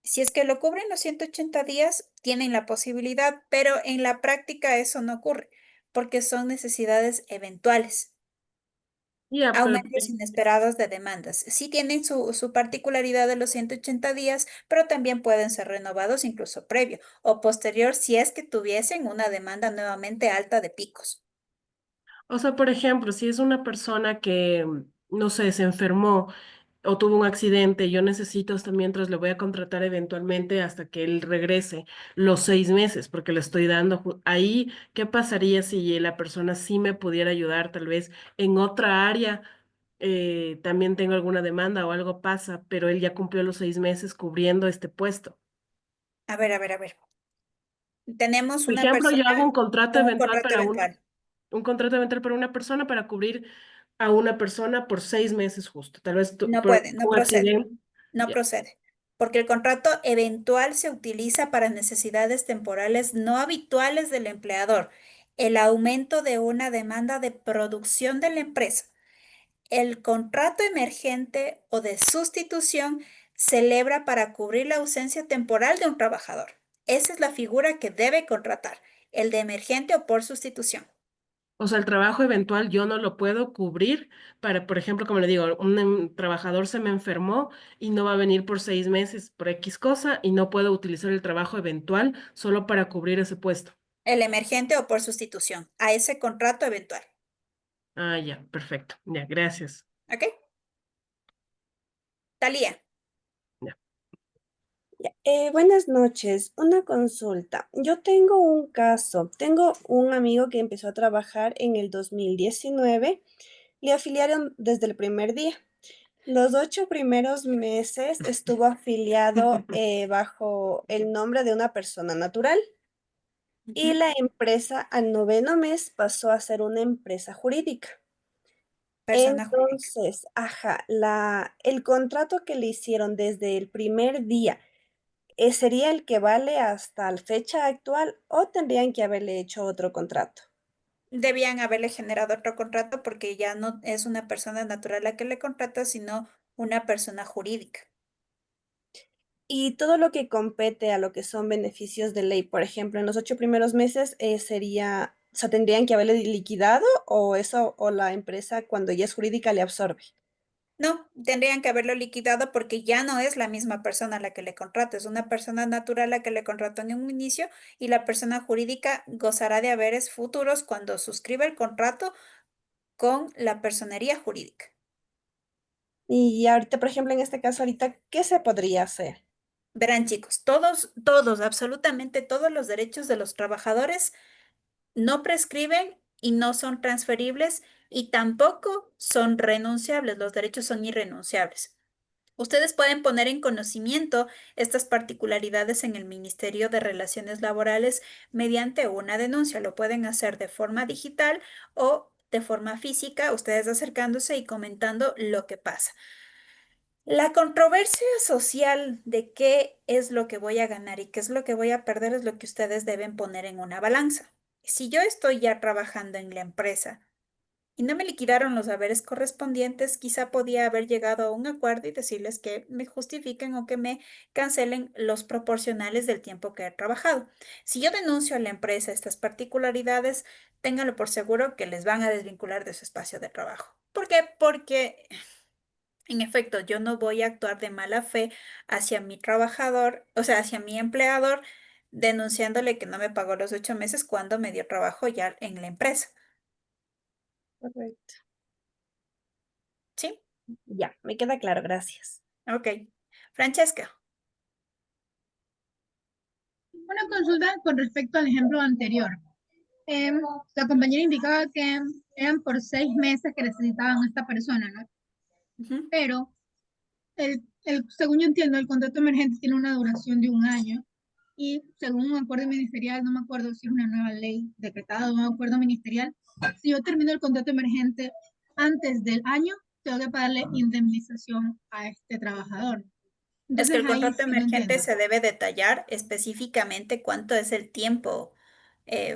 Si es que lo cubren los 180 días, tienen la posibilidad, pero en la práctica eso no ocurre porque son necesidades eventuales, Ya, pero aumentos inesperados de demandas. Sí tienen su particularidad de los 180 días, pero también pueden ser renovados incluso previo o posterior si es que tuviesen una demanda nuevamente alta de picos. o sea, por ejemplo, si es una persona que, no sé, se enfermó o tuvo un accidente, yo necesito hasta mientras le voy a contratar eventualmente hasta que él regrese los 6 meses, porque le estoy dando ahí, ¿qué pasaría si la persona sí me pudiera ayudar tal vez en otra área? También tengo alguna demanda o algo pasa, pero él ya cumplió los 6 meses cubriendo este puesto. A ver, a ver, a ver. Tenemos Por una ejemplo, persona yo hago un contrato con un eventual contrato para eventual. un contrato eventual para una persona para cubrir a una persona por 6 meses justo. Tal vez No por puede, no un procede, accidente. no Ya. procede, porque el contrato eventual se utiliza para necesidades temporales no habituales del empleador, el aumento de una demanda de producción de la empresa. El contrato emergente o de sustitución celebra para cubrir la ausencia temporal de un trabajador. Esa es la figura que debe contratar, el de emergente o por sustitución. O sea, el trabajo eventual yo no lo puedo cubrir para, por ejemplo, como le digo, un trabajador se me enfermó y no va a venir por 6 meses por X cosa y no puedo utilizar el trabajo eventual solo para cubrir ese puesto. El emergente o por sustitución, a ese contrato eventual. Ah, ya, perfecto. Ya, gracias. ¿Ok? Talía. Ya. Ya, buenas noches, una consulta. Yo tengo un caso, tengo un amigo que empezó a trabajar en el 2019, le afiliaron desde el primer día. Los 8 primeros meses estuvo afiliado bajo el nombre de una persona natural y Ujú. la empresa al noveno mes pasó a ser una empresa jurídica. Persona jurídica. Entonces, ajá, el contrato que le hicieron desde el primer día. ¿Sería el que vale hasta la fecha actual o tendrían que haberle hecho otro contrato? Debían haberle generado otro contrato porque ya no es una persona natural la que le contrata, sino una persona jurídica. Y todo lo que compete a lo que son beneficios de ley, por ejemplo, en los 8 primeros meses sería, o sea, tendrían que haberle liquidado o eso, o la empresa cuando ya es jurídica le absorbe. No, tendrían que haberlo liquidado porque ya no es la misma persona la que le contrata, es una persona natural la que le contrató en un inicio y la persona jurídica gozará de haberes futuros cuando suscriba el contrato con la personería jurídica. Y ahorita, por ejemplo, en este caso, ahorita, ¿qué se podría hacer? Verán, chicos, absolutamente todos los derechos de los trabajadores no prescriben y no son transferibles y tampoco son renunciables. Los derechos son irrenunciables. Ustedes pueden poner en conocimiento estas particularidades en el Ministerio de Relaciones Laborales mediante una denuncia. Lo pueden hacer de forma digital o de forma física, ustedes acercándose y comentando lo que pasa. La controversia social de qué es lo que voy a ganar y qué es lo que voy a perder es lo que ustedes deben poner en una balanza. Si yo estoy ya trabajando en la empresa y no me liquidaron los haberes correspondientes, quizá podía haber llegado a un acuerdo y decirles que me justifiquen o que me cancelen los proporcionales del tiempo que he trabajado. Si yo denuncio a la empresa estas particularidades, ténganlo por seguro que les van a desvincular de su espacio de trabajo. ¿Por qué? Porque en efecto, yo no voy a actuar de mala fe hacia mi trabajador, o sea, hacia mi empleador, denunciándole que no me pagó los 8 meses cuando me dio trabajo ya en la empresa. Correcto. ¿Sí? Ya, me queda claro, gracias. Ok. Francesca. Una consulta con respecto al ejemplo anterior. La compañera indicaba que eran por 6 meses que necesitaban a esta persona, ¿no? Ujú. Pero según yo entiendo, el contrato emergente tiene una duración de 1 año y según un acuerdo ministerial, no me acuerdo si es una nueva ley decretada o un acuerdo ministerial, si yo termino el contrato emergente antes del año, tengo que pagarle indemnización a este trabajador. Es que Entonces el ahí contrato sí no emergente entiendo. se debe detallar específicamente cuánto es el tiempo,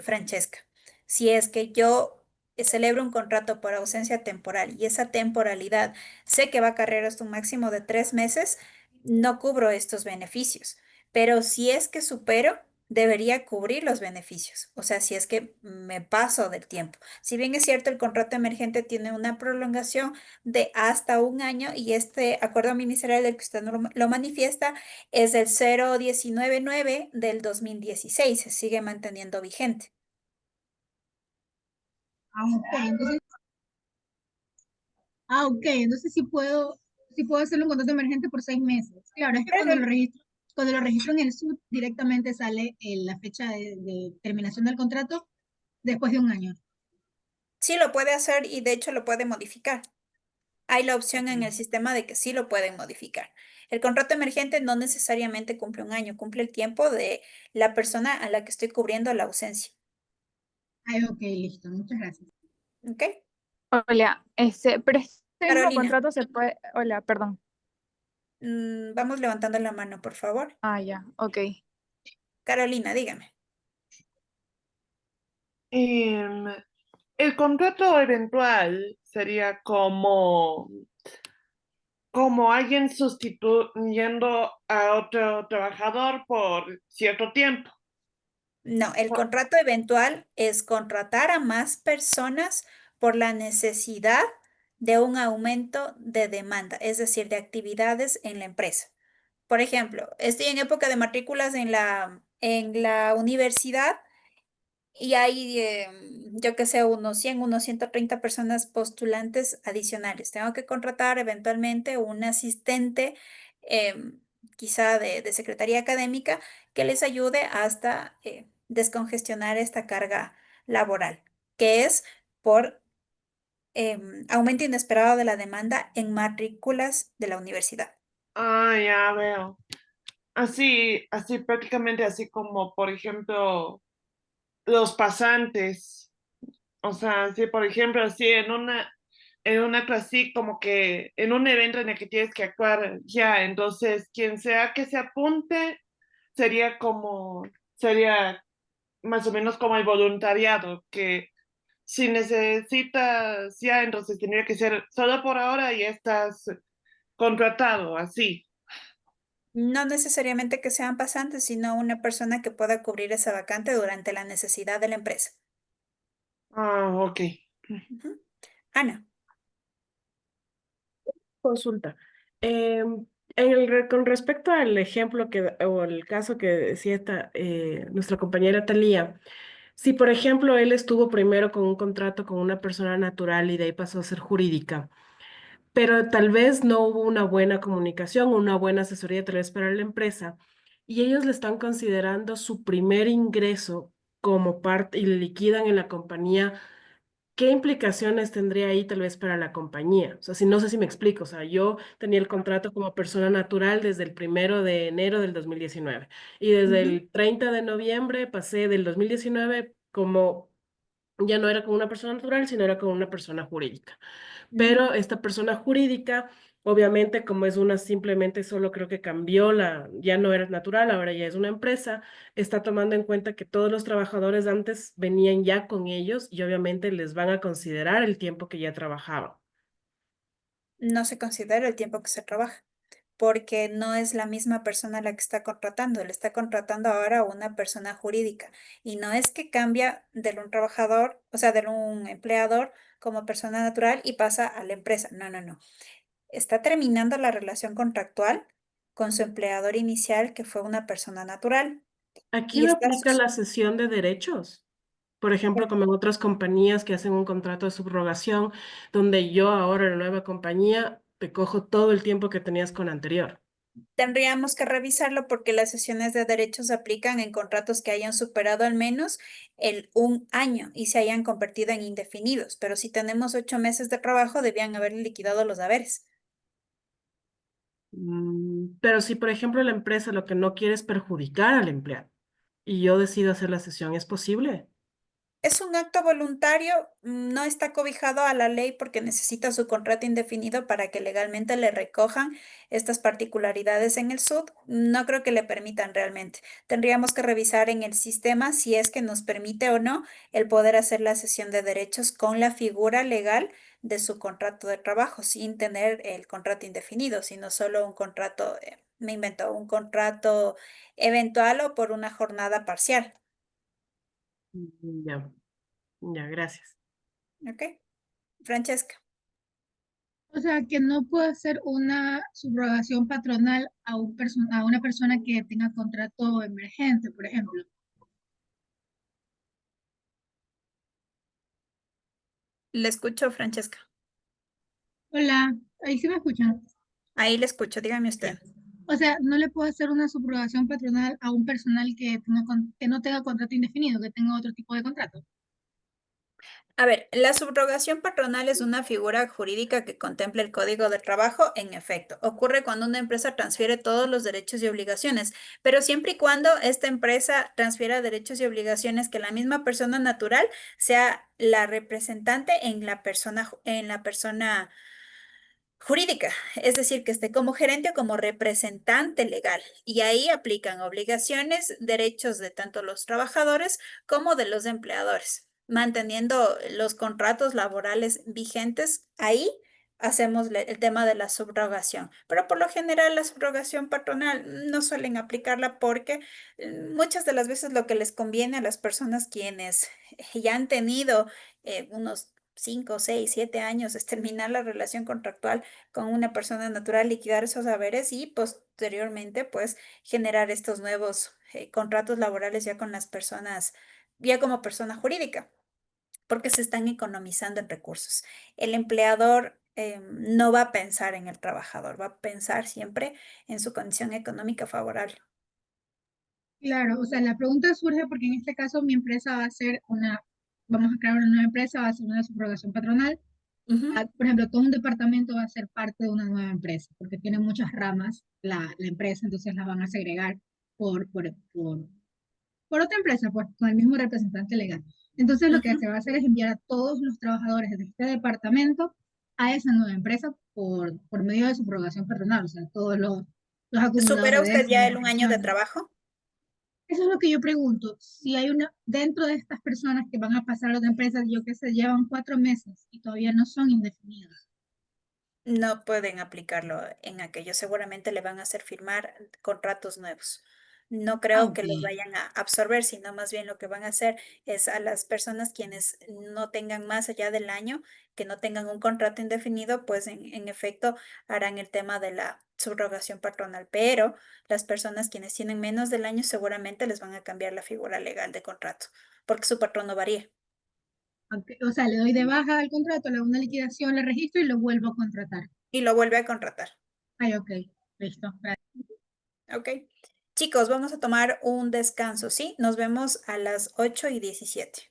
Francesca. Si es que yo celebro un contrato por ausencia temporal y esa temporalidad sé que va a acarrear hasta un máximo de 3 meses, no cubro estos beneficios. Pero si es que supero, debería cubrir los beneficios. O sea, si es que me paso del tiempo. Si bien es cierto, el contrato emergente tiene una prolongación de hasta un año y este acuerdo ministerial del que usted lo manifiesta es el 0199 del 2016, se sigue manteniendo vigente. Ok, entonces sí puedo hacerlo un contrato emergente por 6 meses. Claro, es que Claro, cuando lo registro en el SUT, directamente sale la fecha de terminación del contrato después de 1 año. sí lo puede hacer y de hecho lo puede modificar. Hay la opción en el Ok. sistema de que sí lo pueden modificar. El contrato emergente no necesariamente cumple un año, cumple el tiempo de la persona a la que estoy cubriendo la ausencia. Ay, ok, listo, muchas gracias. ¿Ok? Hola, pero este mismo Carolina, contrato se puede, hola, perdón. vamos levantando la mano, por favor. Ah, ya, ok. Carolina, dígame. Em, el contrato eventual sería como alguien sustituyendo a otro trabajador por cierto tiempo. No, el contrato eventual es contratar a más personas por la necesidad de un aumento de demanda, es decir, de actividades en la empresa. Por ejemplo, estoy en época de matrículas en la universidad y hay, yo que sé, unos 100, unos 130 personas postulantes adicionales. Tengo que contratar eventualmente un asistente, em, quizá de secretaría académica, que les ayude hasta descongestionar esta carga laboral, que es por aumento inesperado de la demanda en matrículas de la universidad. Ah, ya veo. Así prácticamente así como, por ejemplo, los pasantes. O sea, sí, por ejemplo, así en una clase, así como que en un evento en el que tienes que actuar ya, entonces quien sea que se apunte sería sería más o menos como el voluntariado, que si necesitas ya, entonces tendría que ser solo por ahora y estás contratado, así. No necesariamente que sean pasantes, sino una persona que pueda cubrir esa vacante durante la necesidad de la empresa. Ah, ok. Ujú. Ana, Consulta. Con respecto al ejemplo o el caso que decía nuestra compañera Talía, si por ejemplo él estuvo primero con un contrato con una persona natural y de ahí pasó a ser jurídica, pero tal vez no hubo una buena comunicación, una buena asesoría tal vez para la empresa, y ellos le están considerando su primer ingreso como parte y le liquidan en la compañía. ¿Qué implicaciones tendría ahí tal vez para la compañía? O sea, si no sé si me explico. O sea, yo tenía el contrato como persona natural desde el 1 de enero del 2019 y desde ujú, el 30 de noviembre pasé del 2019 como ya no era como una persona natural, sino era como una persona jurídica. ujú. Pero esta persona jurídica, obviamente, como es una simplemente solo creo que cambió ya no era natural, ahora ya es una empresa, está tomando en cuenta que todos los trabajadores antes venían ya con ellos y obviamente les van a considerar el tiempo que ya trabajaban. No se considera el tiempo que se trabaja, porque no es la misma persona la que está contratando, le está contratando ahora a una persona jurídica. Y no es que cambia de un trabajador, o sea, de un empleador como persona natural y pasa a la empresa. No, no, no. Está terminando la relación contractual con su empleador inicial, que fue una persona natural. Aquí Y no está, aplica la cesión de derechos. Por ejemplo, como en otras compañías que hacen un contrato de subrogación, donde yo ahora en la nueva compañía te cojo todo el tiempo que tenías con anterior. tendríamos que revisarlo porque las sesiones de derechos se aplican en contratos que hayan superado al menos el 1 año y se hayan convertido en indefinidos. Pero si tenemos 8 meses de trabajo, debían haber liquidado los haberes. Pero si, por ejemplo, la empresa lo que no quiere es perjudicar al empleado y yo decido hacer la sesión, ¿es posible? Es un acto voluntario, no está cobijado a la ley porque necesita su contrato indefinido para que legalmente le recojan estas particularidades en el SUD. No creo que le permitan realmente. Tendríamos que revisar en el sistema si es que nos permite o no el poder hacer la cesión de derechos con la figura legal de su contrato de trabajo, sin tener el contrato indefinido, sino solo un contrato, me invento, un contrato eventual o por una jornada parcial. Ya, ya, gracias. ¿Ok? Francesca. O sea, que no puedo hacer una subrogación patronal a una persona que tenga contrato emergente, por ejemplo. Le escucho, Francesca. Hola, ahí sí me escuchan. Ahí le escucho, dígame Ya. usted. O sea, no le puedo hacer una subrogación patronal a un personal que no tenga contrato indefinido, que tenga otro tipo de contrato. A ver, la subrogación patronal es una figura jurídica que contempla el Código de Trabajo. En efecto, ocurre cuando una empresa transfiere todos los derechos y obligaciones, pero siempre y cuando esta empresa transfiera derechos y obligaciones que la misma persona natural sea la representante en la persona jurídica, es decir, que esté como gerente o como representante legal. Y ahí aplican obligaciones, derechos de tanto los trabajadores como de los empleadores, manteniendo los contratos laborales vigentes. Ahí hacemos el tema de la subrogación, pero por lo general la subrogación patronal no suelen aplicarla porque muchas de las veces lo que les conviene a las personas quienes ya han tenido unos 5, 6, 7 años es terminar la relación contractual con una persona natural, liquidar esos saberes y posteriormente, pues, generar estos nuevos contratos laborales ya con las personas, ya como persona jurídica, porque se están economizando en recursos. El empleador no va a pensar en el trabajador, va a pensar siempre en su condición económica favorable. Claro, o sea, la pregunta surge porque en este caso mi empresa va a ser vamos a crear una nueva empresa, va a ser una subrogación patronal. Ujú. Por ejemplo, todo un departamento va a ser parte de una nueva empresa, porque tiene muchas ramas la empresa, entonces la van a segregar por, por, por, por otra empresa, pues con el mismo representante legal. Entonces lo que Ujú. se va a hacer es enviar a todos los trabajadores de este departamento a esa nueva empresa por medio de subrogación patronal, o sea, todos los acumuladores ¿Supera de usted décimos, ya el 1 año de vacaciones. trabajo? Eso es lo que yo pregunto. Si hay una, dentro de estas personas que van a pasar a otra empresa, yo que sé, llevan 4 meses y todavía no son indefinidos. No pueden aplicarlo en aquello. Seguramente le van a hacer firmar contratos nuevos. No Ah, creo ok. que los vayan a absorber, sino más bien lo que van a hacer es a las personas quienes no tengan más allá del año, que no tengan un contrato indefinido, pues en efecto harán el tema de la subrogación patronal. Pero las personas quienes tienen menos del año seguramente les van a cambiar la figura legal de contrato, porque su patrono varía Ok, o sea, le doy de baja al contrato, le hago una liquidación, le registro y lo vuelvo a contratar. y lo vuelve a contratar. Ay, ok, listo. Ok. Chicos, vamos a tomar un descanso, ¿sí? Nos vemos a las 8:17.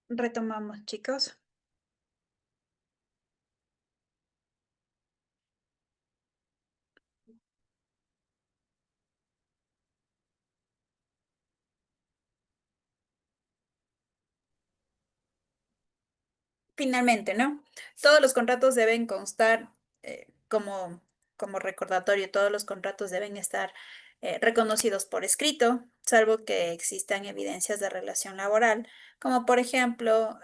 Retomamos, chicos. Finalmente, ¿no? Todos los contratos deben constar como recordatorio, todos los contratos deben estar reconocidos por escrito, salvo que existan evidencias de relación laboral, como por ejemplo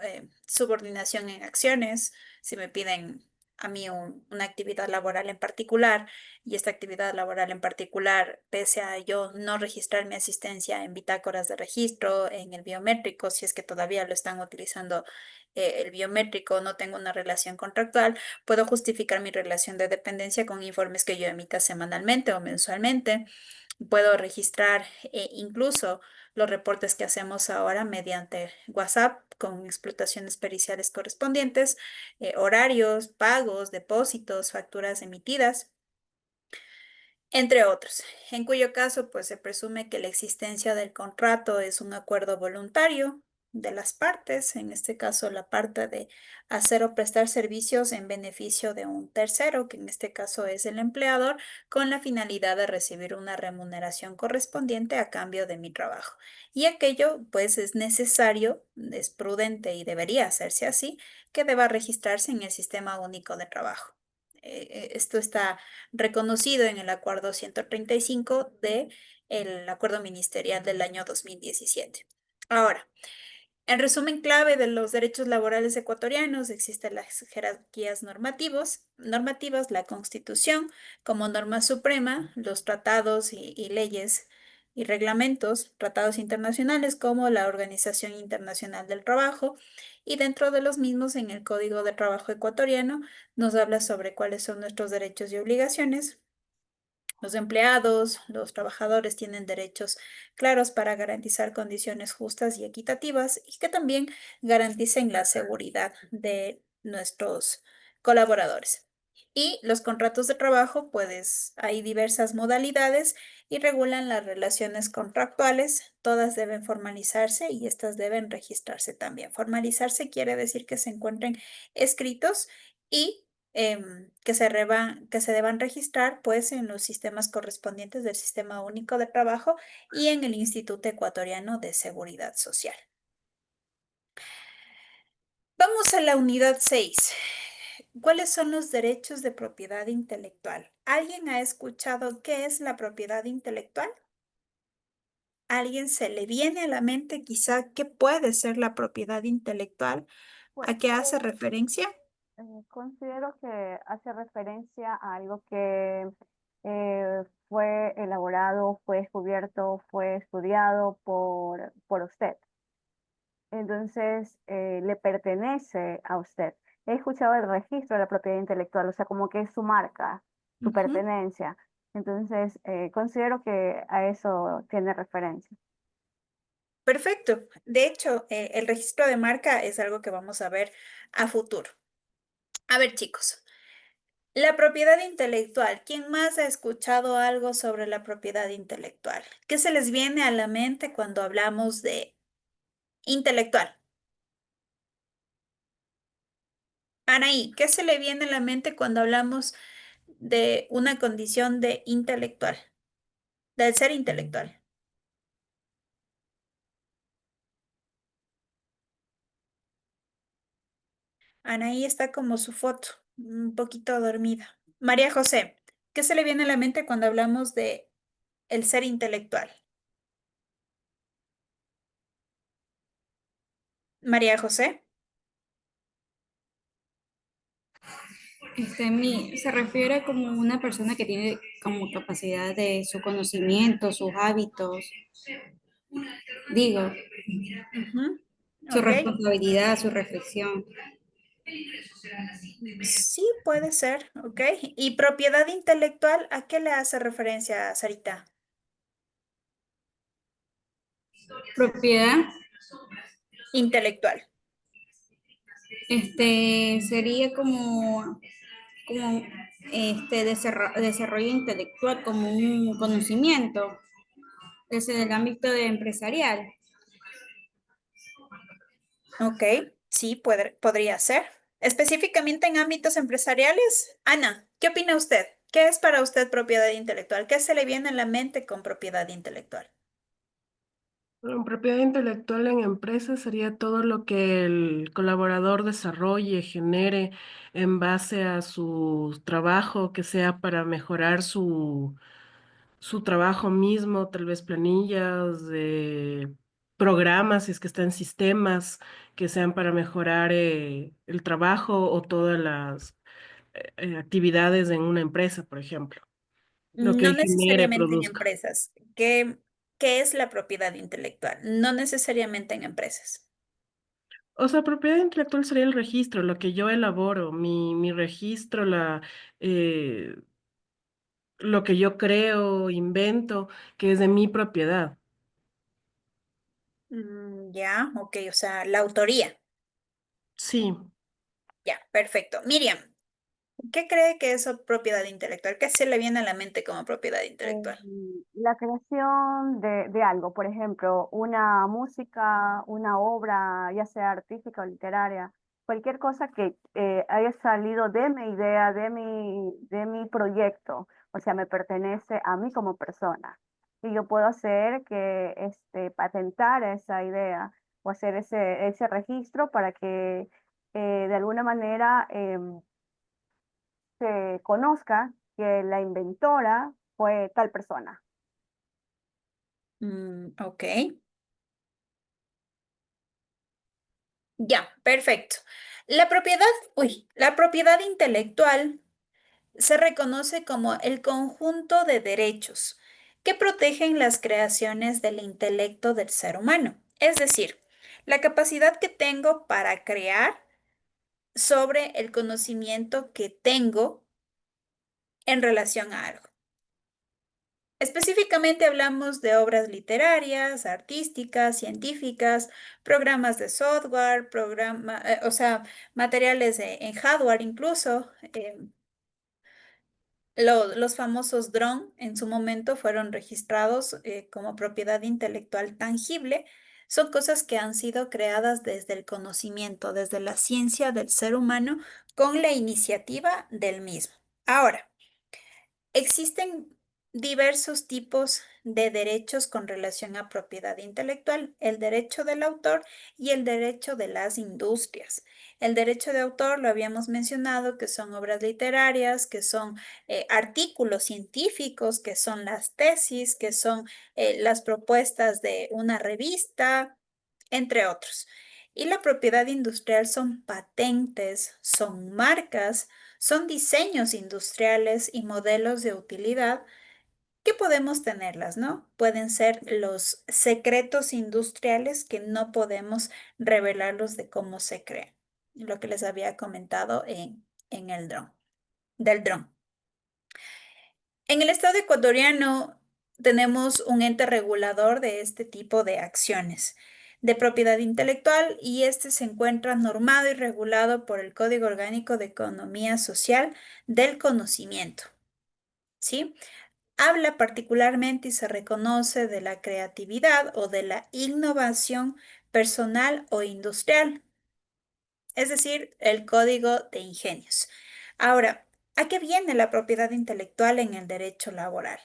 subordinación en acciones, si me piden a mí una actividad laboral en particular y esta actividad laboral en particular, pese a yo no registrar mi asistencia en bitácoras de registro, en el biométrico, si es que todavía lo están utilizando el biométrico, no tengo una relación contractual, puedo justificar mi relación de dependencia con informes que yo emita semanalmente o mensualmente. Puedo registrar incluso los reportes que hacemos ahora mediante WhatsApp con explotaciones periciales correspondientes, horarios, pagos, depósitos, facturas emitidas, entre otros, en cuyo caso pues se presume que la existencia del contrato es un acuerdo voluntario de las partes, en este caso la parte de hacer o prestar servicios en beneficio de un tercero, que en este caso es el empleador, con la finalidad de recibir una remuneración correspondiente a cambio de mi trabajo. Y aquello pues es necesario, es prudente y debería hacerse así, que deba registrarse en el Sistema Único de Trabajo. Esto está reconocido en el Acuerdo 135 de el Acuerdo Ministerial del año 2017. Ahora, en resumen clave de los derechos laborales ecuatorianos, existen las jerarquías normativas, la Constitución como norma suprema, los tratados y leyes y reglamentos, tratados internacionales como la Organización Internacional del Trabajo, y dentro de los mismos en el Código de Trabajo ecuatoriano nos habla sobre cuáles son nuestros derechos y obligaciones. Los empleados, los trabajadores tienen derechos claros para garantizar condiciones justas y equitativas y que también garanticen la seguridad de nuestros colaboradores. Y los contratos de trabajo, pues hay diversas modalidades y regulan las relaciones contractuales. Todas deben formalizarse y estas deben registrarse también. Formalizarse quiere decir que se encuentren escritos y que se deban registrar pues en los sistemas correspondientes del Sistema Único de Trabajo y en el Instituto Ecuatoriano de Seguridad Social. Vamos a la unidad 6. ¿Cuáles son los derechos de propiedad intelectual? ¿Alguien ha escuchado qué es la propiedad intelectual? ¿A alguien se le viene a la mente quizá qué puede ser la propiedad intelectual? Pues ¿A qué hace referencia? considero que hace referencia a algo que fue elaborado, fue descubierto, fue estudiado por usted. Entonces, le pertenece a usted. He escuchado el registro de la propiedad intelectual, o sea, como que es su marca, su pertenencia. Entonces, considero que a eso tiene referencia. Perfecto. De hecho, el registro de marca es algo que vamos a ver a futuro. A ver, chicos, la propiedad intelectual. ¿Quién más ha escuchado algo sobre la propiedad intelectual? ¿Qué se les viene a la mente cuando hablamos de intelectual? Anaí, ¿qué se le viene a la mente cuando hablamos de una condición de intelectual? del ser intelectual. Anaí está como su foto, un poquito dormida. María José, ¿qué se le viene a la mente cuando hablamos de el ser intelectual? María José. Se refiere como una persona que tiene como capacidad de su conocimiento, sus hábitos, digo, Ujú, su ok. responsabilidad, su reflexión. Sí, puede ser, ok. ¿Y propiedad intelectual, a qué le hace referencia, Sarita? Propiedad, Intelectual. sería como desarrollo intelectual, como un conocimiento desde el ámbito empresarial. Ok, sí, podría ser. Específicamente en ámbitos empresariales. Ana, ¿qué opina usted? ¿Qué es para usted propiedad intelectual? ¿Qué se le viene a la mente con propiedad intelectual? Propiedad intelectual en empresas sería todo lo que el colaborador desarrolle, genere en base a su trabajo, que sea para mejorar su trabajo mismo, tal vez planillas, programas, si es que está en sistemas, que sean para mejorar el trabajo o todas las actividades en una empresa, por ejemplo. Lo que No él genere, necesariamente en produzca. empresas. ¿Qué es la propiedad intelectual? No necesariamente en empresas. O sea, propiedad intelectual sería el registro, lo que yo elaboro, mi registro, eh, lo que yo creo, invento, que es de mi propiedad. Ya, ok, o sea, la autoría. Sí. Ya, perfecto. Miriam, ¿qué cree que es propiedad intelectual? ¿Qué se le viene a la mente como propiedad intelectual? La creación de algo, por ejemplo, una música, una obra, ya sea artística o literaria, cualquier cosa que haya salido de mi idea, de mi proyecto, o sea, me pertenece a mí como persona. Y yo puedo hacer que patentar esa idea o hacer ese registro para que de alguna manera se conozca que la inventora fue tal persona. Ok, ya, perfecto. La propiedad intelectual se reconoce como el conjunto de derechos que protegen las creaciones del intelecto del ser humano. Es decir, la capacidad que tengo para crear sobre el conocimiento que tengo en relación a algo. Específicamente hablamos de obras literarias, artísticas, científicas, programas de software, o sea, materiales en hardware incluso. Los famosos drone en su momento fueron registrados como propiedad intelectual tangible. Son cosas que han sido creadas desde el conocimiento, desde la ciencia del ser humano, con la iniciativa del mismo. Ahora, existen diversos tipos de derechos con relación a propiedad intelectual, el derecho del autor y el derecho de las industrias. El derecho de autor lo habíamos mencionado, que son obras literarias, que son artículos científicos, que son las tesis, que son las propuestas de una revista, entre otros. Y la propiedad industrial son patentes, son marcas, son diseños industriales y modelos de utilidad que podemos tenerlas, ¿no? Pueden ser los secretos industriales que no podemos revelarlos de cómo se crean. Lo que les había comentado en el dron, del dron. En el estado ecuatoriano tenemos un ente regulador de este tipo de acciones de propiedad intelectual y este se encuentra normado y regulado por el Código Orgánico de Economía Social del Conocimiento. ¿Sí? Habla particularmente y se reconoce de la creatividad o de la innovación personal o industrial, es decir, el código de ingenios. Ahora, ¿a qué viene la propiedad intelectual en el derecho laboral?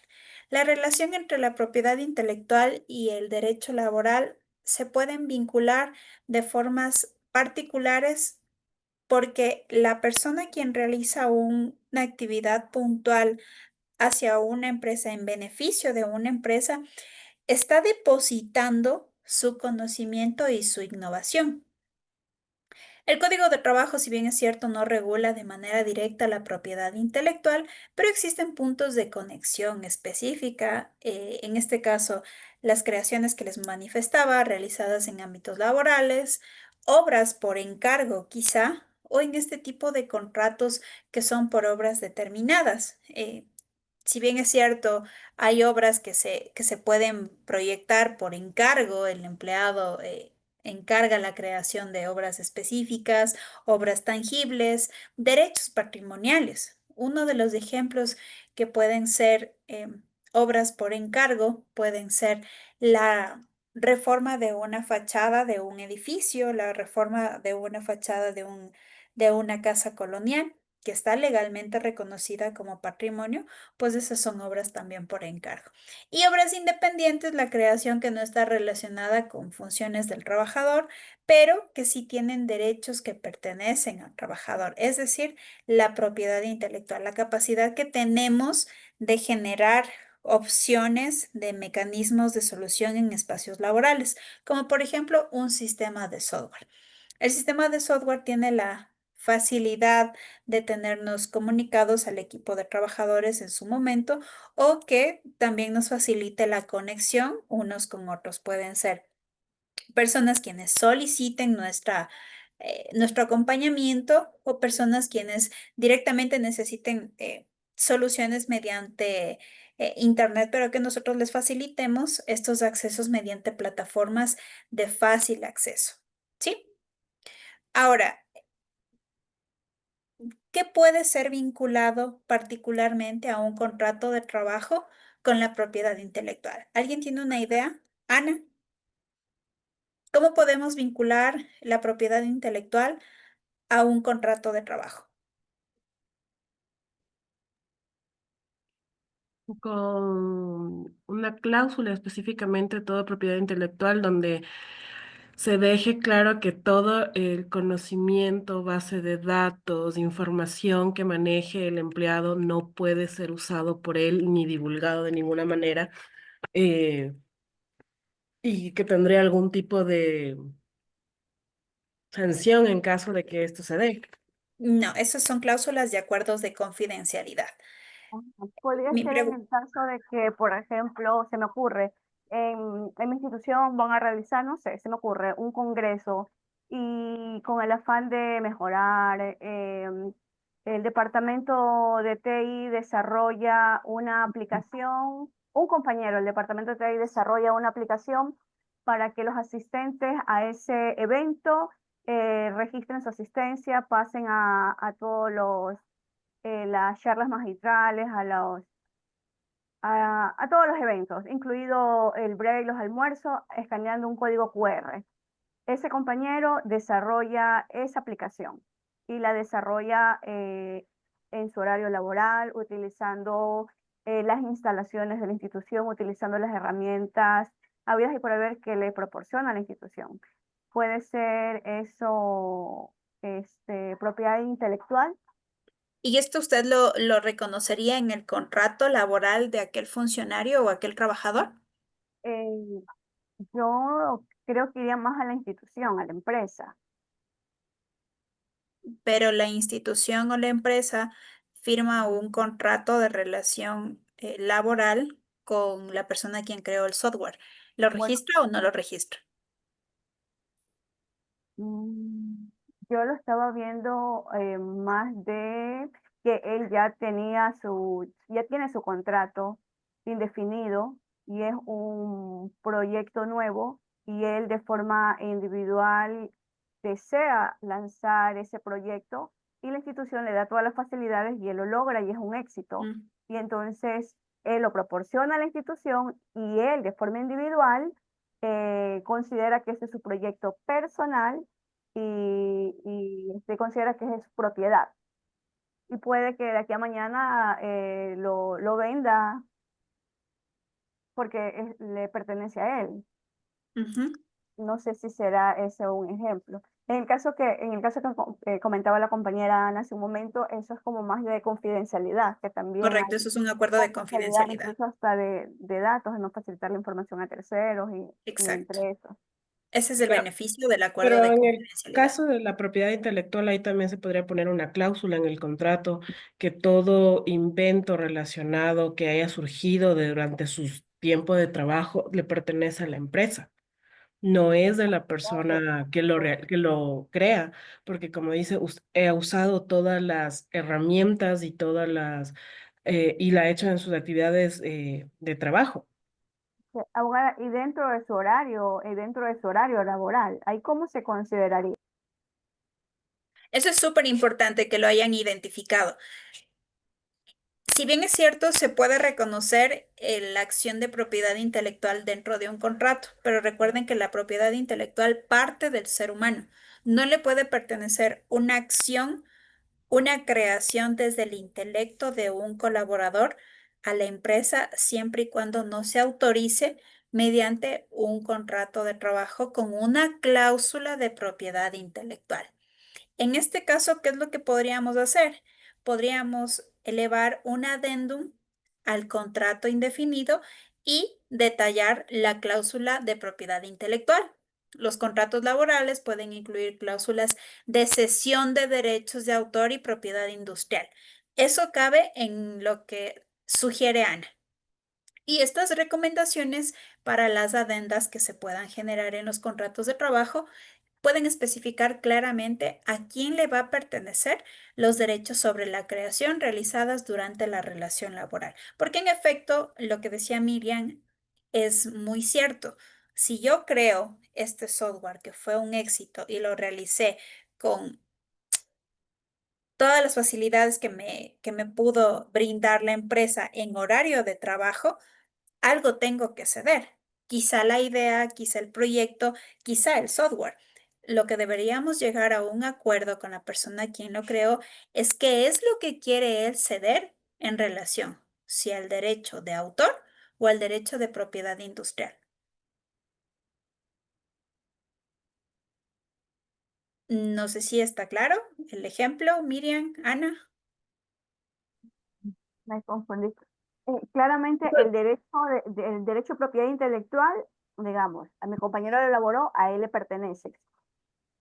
La relación entre la propiedad intelectual y el derecho laboral se pueden vincular de formas particulares porque la persona quien realiza una actividad puntual hacia una empresa en beneficio de una empresa está depositando su conocimiento y su innovación. El Código de Trabajo, si bien es cierto, no regula de manera directa la propiedad intelectual, pero existen puntos de conexión específica, en este caso, las creaciones que les manifestaba, realizadas en ámbitos laborales, obras por encargo quizá, o en este tipo de contratos que son por obras determinadas. Si bien es cierto, hay obras que se pueden proyectar por encargo, el empleado encarga la creación de obras específicas, obras tangibles, derechos patrimoniales. Uno de los ejemplos que pueden ser obras por encargo pueden ser la reforma de una fachada de un edificio, la reforma de una fachada de una casa colonial que está legalmente reconocida como patrimonio, pues esas son obras también por encargo. Y obras independientes, la creación que no está relacionada con funciones del trabajador, pero que sí tienen derechos que pertenecen al trabajador, es decir, la propiedad intelectual, la capacidad que tenemos de generar opciones de mecanismos de solución en espacios laborales, como por ejemplo un sistema de software. El sistema de software tiene la facilidad de tenernos comunicados al equipo de trabajadores en su momento o que también nos facilite la conexión unos con otros. Pueden ser personas quienes soliciten nuestro acompañamiento o personas quienes directamente necesiten soluciones mediante Internet, pero que nosotros les facilitemos estos accesos mediante plataformas de fácil acceso. ¿Sí? Ahora, ¿qué puede ser vinculado particularmente a un contrato de trabajo con la propiedad intelectual? ¿Alguien tiene una idea? Ana, ¿cómo podemos vincular la propiedad intelectual a un contrato de trabajo? Con una cláusula específicamente de toda propiedad intelectual donde se deje claro que todo el conocimiento, base de datos, información que maneje el empleado no puede ser usado por él ni divulgado de ninguna manera, eh, y que tendría algún tipo de sanción en caso de que esto se dé. No, esas son cláusulas de acuerdos de confidencialidad. Podría Mi ser en pregunta. el caso de que, por ejemplo, se me ocurre, en mi institución van a realizar, no sé, se me ocurre un congreso y con el afán de mejorar, el departamento de TI desarrolla una aplicación, un compañero del departamento de TI desarrolla una aplicación para que los asistentes a ese evento registren su asistencia, pasen a todos las charlas magistrales, a todos los eventos, incluido el break, los almuerzos, escaneando un código QR. Ese compañero desarrolla esa aplicación y la desarrolla en su horario laboral, utilizando las instalaciones de la institución, utilizando las herramientas habidas y por haber que le proporciona la institución. Puede ser eso, propiedad intelectual. ¿Y esto usted lo reconocería en el contrato laboral de aquel funcionario o aquel trabajador? Eh, yo creo que iría más a la institución, a la empresa. Pero la institución o la empresa firma un contrato de relación laboral con la persona quien creó el software. ¿Lo Bueno, registra o no lo registra? mm, yo lo estaba viendo más de que él ya tiene su contrato indefinido y es un proyecto nuevo y él de forma individual desea lanzar ese proyecto y la institución le da todas las facilidades y él lo logra y es un éxito. Mm. Y entonces él lo proporciona a la institución y él de forma individual considera que ese es su proyecto personal y usted considera que es su propiedad. Y puede que de aquí a mañana lo venda porque le pertenece a él. Ujú. No sé si será ese un ejemplo. En el caso que comentaba la compañera Ana hace un momento, eso es como más de confidencialidad, que también Correcto, hay eso es un acuerdo de confidencialidad confidencialidad. incluso hasta de datos, de no facilitar la información a terceros y Exacto. entre eso. Ese es el Pero, beneficio del acuerdo pero de en el confidencialidad. caso de la propiedad intelectual, ahí también se podría poner una cláusula en el contrato que todo invento relacionado que haya surgido durante su tiempo de trabajo le pertenece a la empresa. No es de la persona que lo crea, porque como dice, he usado todas las herramientas y y la he hecho en sus actividades de trabajo. Abogada, y dentro de su horario laboral, ¿ahí cómo se consideraría? Eso es súper importante que lo hayan identificado. Si bien es cierto, se puede reconocer la acción de propiedad intelectual dentro de un contrato, pero recuerden que la propiedad intelectual parte del ser humano. No le puede pertenecer una acción, una creación desde el intelecto de un colaborador a la empresa siempre y cuando no se autorice mediante un contrato de trabajo con una cláusula de propiedad intelectual. En este caso, ¿qué es lo que podríamos hacer? Podríamos elevar un adendum al contrato indefinido y detallar la cláusula de propiedad intelectual. Los contratos laborales pueden incluir cláusulas de cesión de derechos de autor y propiedad industrial. Eso cabe en lo que sugiere Ana. Y estas recomendaciones para las adendas que se puedan generar en los contratos de trabajo pueden especificar claramente a quién le va a pertenecer los derechos sobre la creación realizadas durante la relación laboral. Porque en efecto, lo que decía Miriam es muy cierto. Si yo creo este software que fue un éxito y lo realicé con todas las facilidades que me pudo brindar la empresa en horario de trabajo, algo tengo que ceder. Quizá la idea, quizá el proyecto, quizá el software. Lo que deberíamos llegar a un acuerdo con la persona a quien lo creó es qué es lo que quiere él ceder en relación, si al derecho de autor o al derecho de propiedad industrial. No sé si está claro el ejemplo, Miriam, Ana. Me confundí. Claramente el derecho a propiedad intelectual, digamos, a mi compañero lo elaboró, a él le pertenece.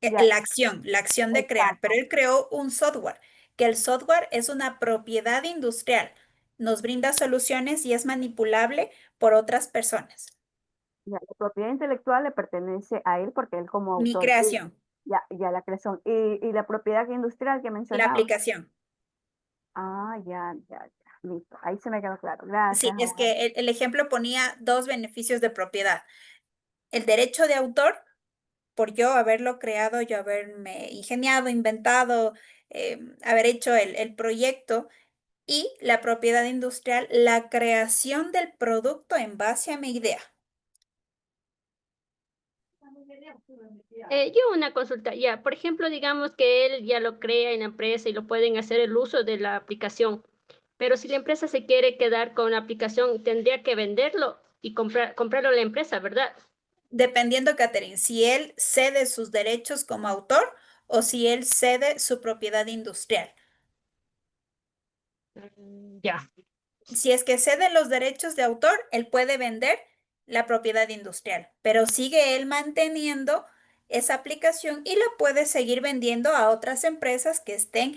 Ya, La acción de crear, pero exacto. él creó un software, que el software es una propiedad industrial, nos brinda soluciones y es manipulable por otras personas. Ya, la propiedad intelectual le pertenece a él porque él como Mi autor, creación, ya la creación. Y la propiedad industrial que la mencionaba. aplicación. Ya, listo. Ahí se me quedó claro. Sí, Gracias, es abogada. que el ejemplo ponía dos beneficios de propiedad. El derecho de autor, por yo haberlo creado, yo haberme ingeniado, inventado, haber hecho el proyecto, y la propiedad industrial, la creación del producto en base a mi idea. Yo una consulta, ya, por ejemplo, digamos que él ya lo crea en la empresa y lo pueden hacer el uso de la aplicación, pero si la empresa se quiere quedar con la aplicación, tendría que venderlo y comprarlo a la empresa, ¿verdad? Dependiendo, Catherine, si él cede sus derechos como autor o si él cede su propiedad industrial. Ya. Si es que cede los derechos de autor, él puede vender la propiedad industrial, pero sigue él manteniendo esa aplicación y la puede seguir vendiendo a otras empresas que estén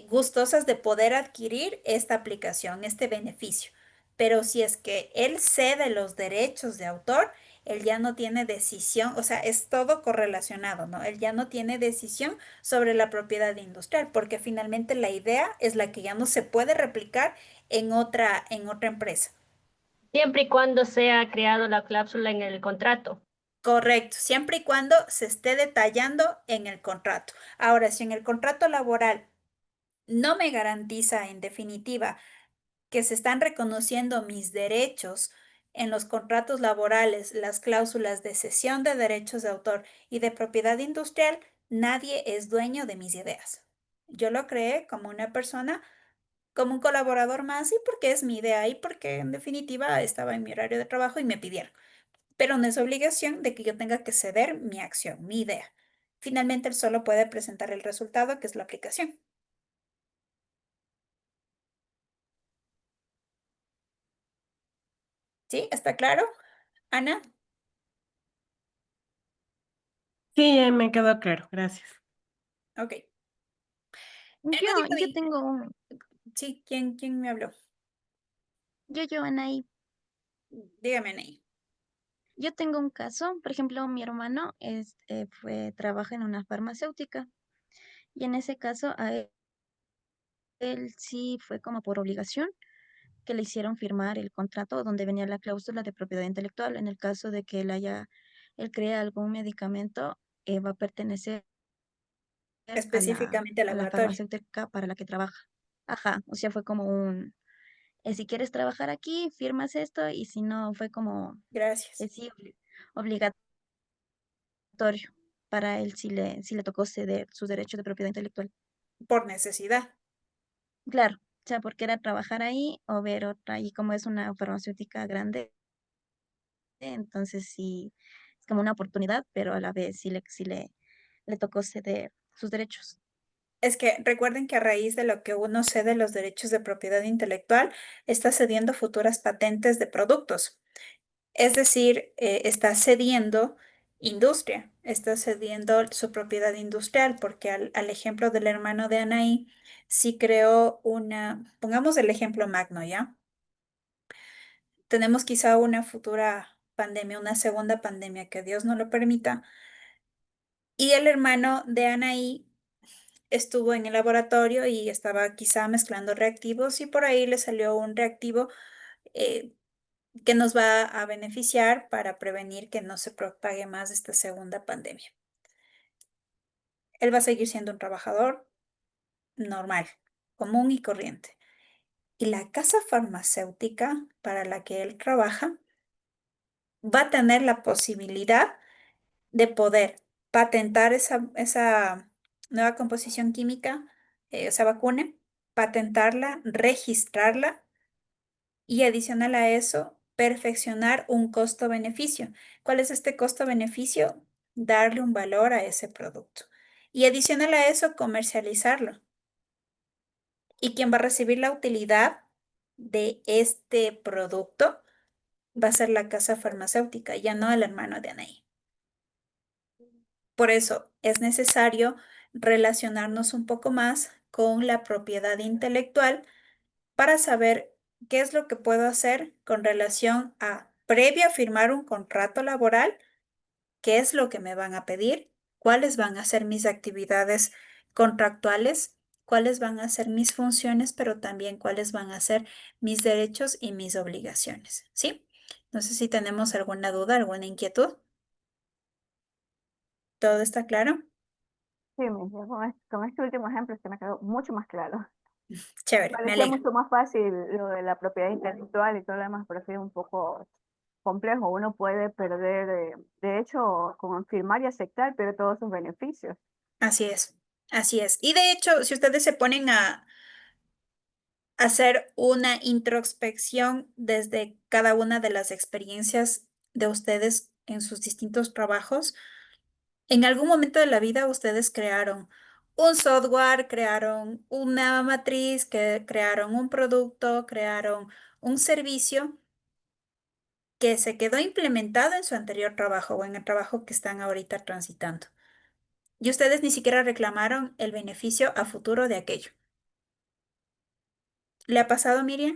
gustosas de poder adquirir esta aplicación, este beneficio. Pero si es que él cede los derechos de autor, él ya no tiene decisión, o sea, es todo correlacionado, ¿no? Él ya no tiene decisión sobre la propiedad industrial, porque finalmente la idea es la que ya no se puede replicar en otra empresa. Siempre y cuando sea creado la cláusula en el contrato. Correcto, siempre y cuando se esté detallando en el contrato. Ahora, si en el contrato laboral no me garantiza en definitiva que se están reconociendo mis derechos en los contratos laborales, las cláusulas de cesión de derechos de autor y de propiedad industrial, nadie es dueño de mis ideas. Yo lo creé como una persona como un colaborador más y porque es mi idea y porque en definitiva estaba en mi horario de trabajo y me pidieron. Pero no es obligación de que yo tenga que ceder mi acción, mi idea. Finalmente, él solo puede presentar el resultado, que es la aplicación. ¿Sí? ¿Está claro? Ana, Sí, me quedó claro, gracias. ok. Yo tengo Sí, ¿quién me habló? Anaí, Dígame, Anaí. yo tengo un caso, por ejemplo, mi hermano trabaja en una farmacéutica y en ese caso a él sí fue como por obligación que le hicieron firmar el contrato donde venía la cláusula de propiedad intelectual. En el caso de que él crea algún medicamento, va a pertenecer Específicamente al a la laboratorio. farmacéutica para la que trabaja. Ajá, o sea, fue como si quieres trabajar aquí, firmas esto, y si no, fue como, Gracias. sí, obligatorio para él si le tocó ceder sus derechos de propiedad intelectual. Por necesidad. Claro, o sea, porque era trabajar ahí o ver otra, y como es una farmacéutica grande, entonces sí, es como una oportunidad, pero a la vez le tocó ceder sus derechos. Es que recuerden que a raíz de lo que uno cede los derechos de propiedad intelectual, está cediendo futuras patentes de productos. Es decir, está cediendo industria, está cediendo su propiedad industrial, porque al ejemplo del hermano de Anaí, sí creó pongamos el ejemplo Magno, ¿ya? Tenemos quizá una futura pandemia, una segunda pandemia, que Dios no lo permita. Y el hermano de Anaí estuvo en el laboratorio y estaba quizá mezclando reactivos y por ahí le salió un reactivo eh, que nos va a beneficiar para prevenir que no se propague más esta segunda pandemia. Él va a seguir siendo un trabajador normal, común y corriente. Y la casa farmacéutica para la que él trabaja va a tener la posibilidad de poder patentar esa nueva composición química, esa vacuna, patentarla, registrarla y adicional a eso, perfeccionar un costo-beneficio. ¿Cuál es este costo-beneficio? Darle un valor a ese producto. Y adicional a eso, comercializarlo. Y quien va a recibir la utilidad de este producto va a ser la casa farmacéutica, ya no el hermano de Anaí. Por eso es necesario relacionarnos un poco más con la propiedad intelectual para saber qué es lo que puedo hacer con relación a, previo a firmar un contrato laboral, qué es lo que me van a pedir, cuáles van a ser mis actividades contractuales, cuáles van a ser mis funciones, pero también cuáles van a ser mis derechos y mis obligaciones, ¿sí? No sé si tenemos alguna duda, alguna inquietud. ¿Todo está claro? Sí, con este último ejemplo se me quedó mucho más claro. Chévere, me Parecía alegro. mucho más fácil lo de la propiedad intelectual y todo lo demás, pero sí un poco complejo. Uno puede perder, de hecho, con firmar y aceptar, pierde todos sus beneficios. Así es, así es. Y de hecho, si ustedes se ponen a hacer una introspección desde cada una de las experiencias de ustedes en sus distintos trabajos, en algún momento de la vida ustedes crearon un software, crearon una matriz, que crearon un producto, crearon un servicio que se quedó implementado en su anterior trabajo o en el trabajo que están ahorita transitando. Y ustedes ni siquiera reclamaron el beneficio a futuro de aquello. ¿Le ha pasado, Miriam?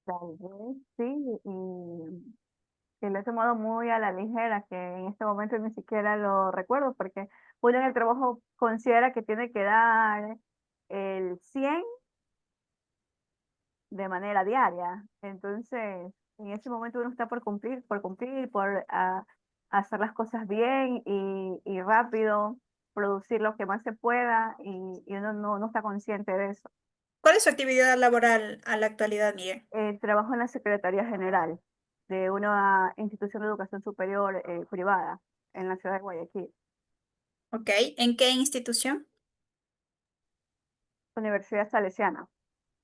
Tal vez sí, y lo he tomado muy a la ligera, que en este momento ni siquiera lo recuerdo, porque uno en el trabajo considera que tiene que dar el 100 de manera diaria. Entonces, en ese momento uno está por cumplir, hacer las cosas bien y rápido, producir lo que más se pueda y uno no está consciente de eso. ¿Cuál es su actividad laboral a la actualidad, Miriam? Trabajo en la Secretaría General de una institución de educación superior privada en la ciudad de Guayaquil. Ok, ¿en qué institución? Universidad Salesiana.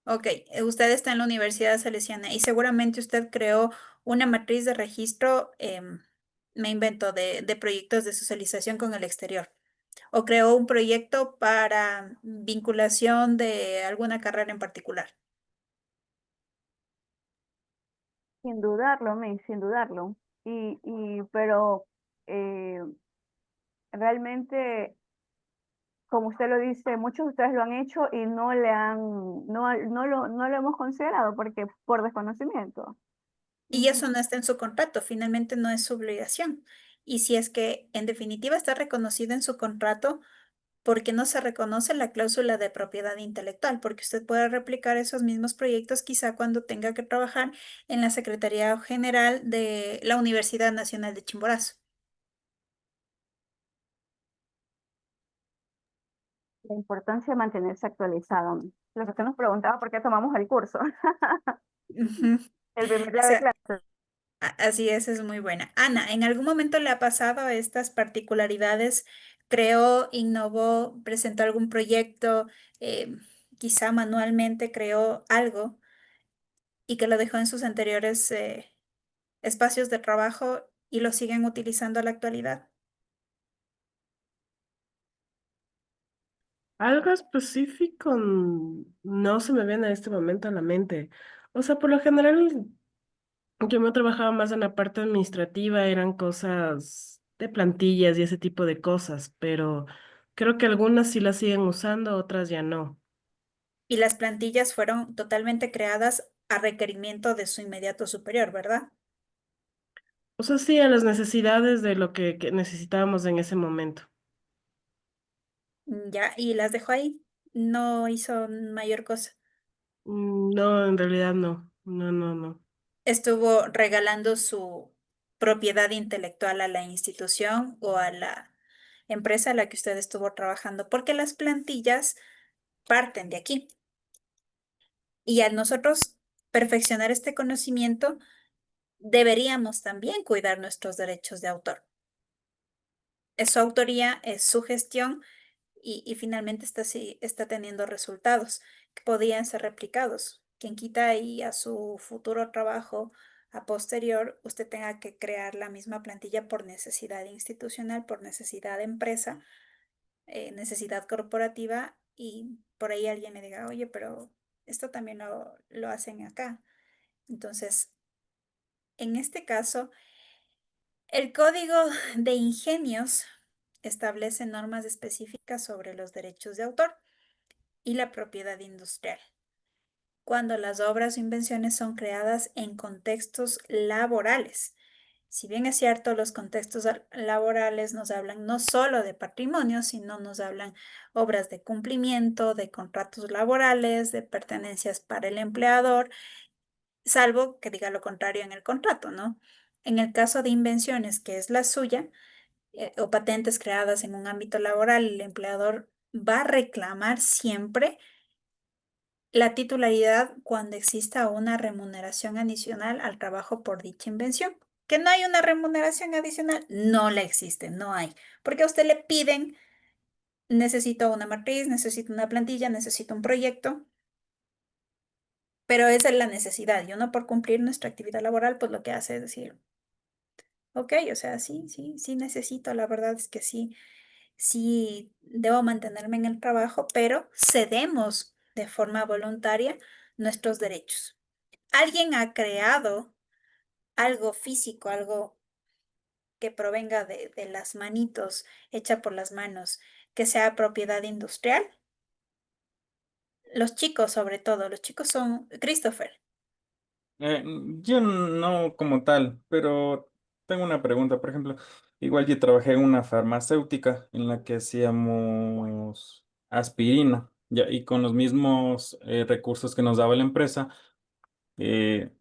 Ok, usted está en la Universidad Salesiana y seguramente usted creó una matriz de registro, me invento, de proyectos de socialización con el exterior. O creó un proyecto para vinculación de alguna carrera en particular. Sin dudarlo, sin dudarlo. Pero eh, realmente, como usted lo dice, muchos de ustedes lo han hecho y no lo hemos considerado porque por desconocimiento. Y eso no está en su contrato, finalmente no es su obligación. Y si es que en definitiva está reconocido en su contrato, ¿por qué no se reconoce la cláusula de propiedad intelectual? Porque usted puede replicar esos mismos proyectos quizá cuando tenga que trabajar en la Secretaría General de la Universidad Nacional de Chimborazo. La importancia de mantenerse actualizado. Lo que usted nos preguntaba, ¿por qué tomamos el curso? Ujú. El primer día de clase. Así es muy buena. Ana, ¿en algún momento le ha pasado estas particularidades? ¿Creó, innovó, presentó algún proyecto, eh, quizá manualmente creó algo y que lo dejó en sus anteriores espacios de trabajo y lo siguen utilizando a la actualidad? Algo específico no se me viene en este momento a la mente. O sea, por lo general, yo me trabajaba más en la parte administrativa, eran cosas de plantillas y ese tipo de cosas, pero creo que algunas sí las siguen usando, otras ya no. Y las plantillas fueron totalmente creadas a requerimiento de su inmediato superior, ¿verdad? O sea, sí, a las necesidades de lo que necesitábamos en ese momento. Ya, y las dejó ahí. No hizo mayor cosa. No, en realidad no. No, no, no. Estuvo regalando su propiedad intelectual a la institución o a la empresa a la que usted estuvo trabajando, porque las plantillas parten de aquí. Y al nosotros perfeccionar este conocimiento, deberíamos también cuidar nuestros derechos de autor. Es su autoría, es su gestión y finalmente está teniendo resultados que podían ser replicados. Quien quita ahí a su futuro trabajo a posterior, usted tenga que crear la misma plantilla por necesidad institucional, por necesidad de empresa, necesidad corporativa y por ahí alguien le diga, oye, pero esto también lo hacen acá. Entonces, en este caso, el Código de Ingenios establece normas específicas sobre los derechos de autor y la propiedad industrial, cuando las obras o invenciones son creadas en contextos laborales. Si bien es cierto, los contextos laborales nos hablan no solo de patrimonio, sino nos hablan obras de cumplimiento, de contratos laborales, de pertenencias para el empleador, salvo que diga lo contrario en el contrato, ¿no? En el caso de invenciones, que es la suya, o patentes creadas en un ámbito laboral, el empleador va a reclamar siempre la titularidad cuando exista una remuneración adicional al trabajo por dicha invención. Que no hay una remuneración adicional, no la existe, no hay. Porque a usted le piden, necesito una matriz, necesito una plantilla, necesito un proyecto, pero esa es la necesidad. Y uno por cumplir nuestra actividad laboral, pues lo que hace es decir, ok, o sea, sí necesito, la verdad es que sí debo mantenerme en el trabajo, pero cedemos de forma voluntaria nuestros derechos. ¿Alguien ha creado algo físico, algo que provenga de las manitos, hecha por las manos, que sea propiedad industrial? Los chicos, sobre todo, los chicos son Christopher. Yo no como tal, pero tengo una pregunta. Por ejemplo, igual yo trabajé en una farmacéutica en la que hacíamos aspirina, ya, y con los mismos recursos que nos daba la empresa, eh,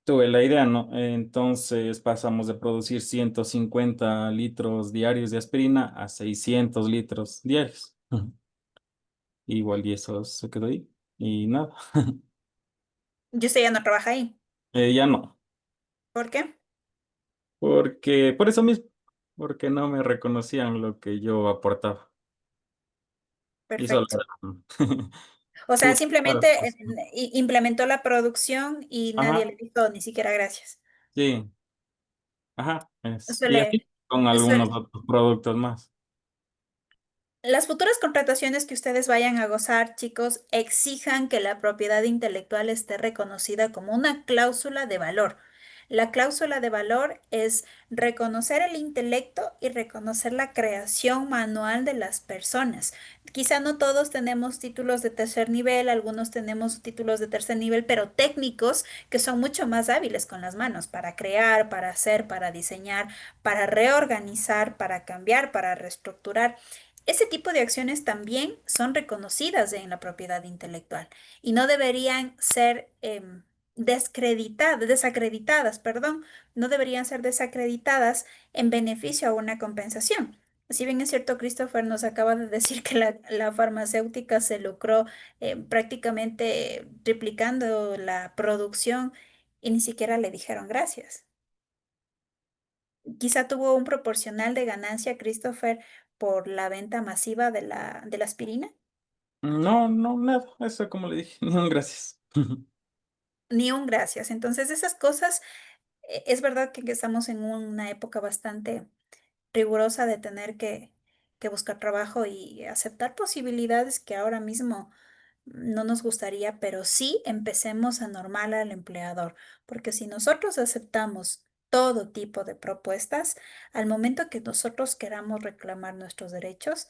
tuve la idea, ¿no? Entonces pasamos de producir 150 litros diarios de aspirina a 600 litros diarios. Igual y eso se quedó ahí. Y nada, Yo sé, ya no trabaja ahí. ya no. ¿Por qué? Porque, por eso mismo, porque no me reconocían lo que yo aportaba. Y solo Perfecto. era- O sea, Claro, simplemente pues, implementó la producción y nadie ajá, le dijo ni siquiera gracias. sí, ajá, y así Suele, con algunos suele, otros productos más. Las futuras contrataciones que ustedes vayan a gozar, chicos, exijan que la propiedad intelectual esté reconocida como una cláusula de valor. La cláusula de valor es reconocer el intelecto y reconocer la creación manual de las personas. Quizá no todos tenemos títulos de tercer nivel, algunos tenemos títulos de tercer nivel, pero técnicos que son mucho más hábiles con las manos para crear, para hacer, para diseñar, para reorganizar, para cambiar, para reestructurar. Ese tipo de acciones también son reconocidas en la propiedad intelectual y no deberían ser desacreditadas, perdón, no deberían ser desacreditadas en beneficio a una compensación. Si bien es cierto, Christopher nos acaba de decir que la farmacéutica se lucró prácticamente triplicando la producción y ni siquiera le dijeron gracias. Quizá tuvo un proporcional de ganancia, Christopher, por la venta masiva de la aspirina. No, no, nada, eso como le dije, no, gracias. Ni un gracias. Entonces, esas cosas, es verdad que estamos en una época bastante rigurosa de tener que buscar trabajo y aceptar posibilidades que ahora mismo no nos gustaría, pero sí empecemos a normar al empleador, porque si nosotros aceptamos todo tipo de propuestas, al momento que nosotros queramos reclamar nuestros derechos,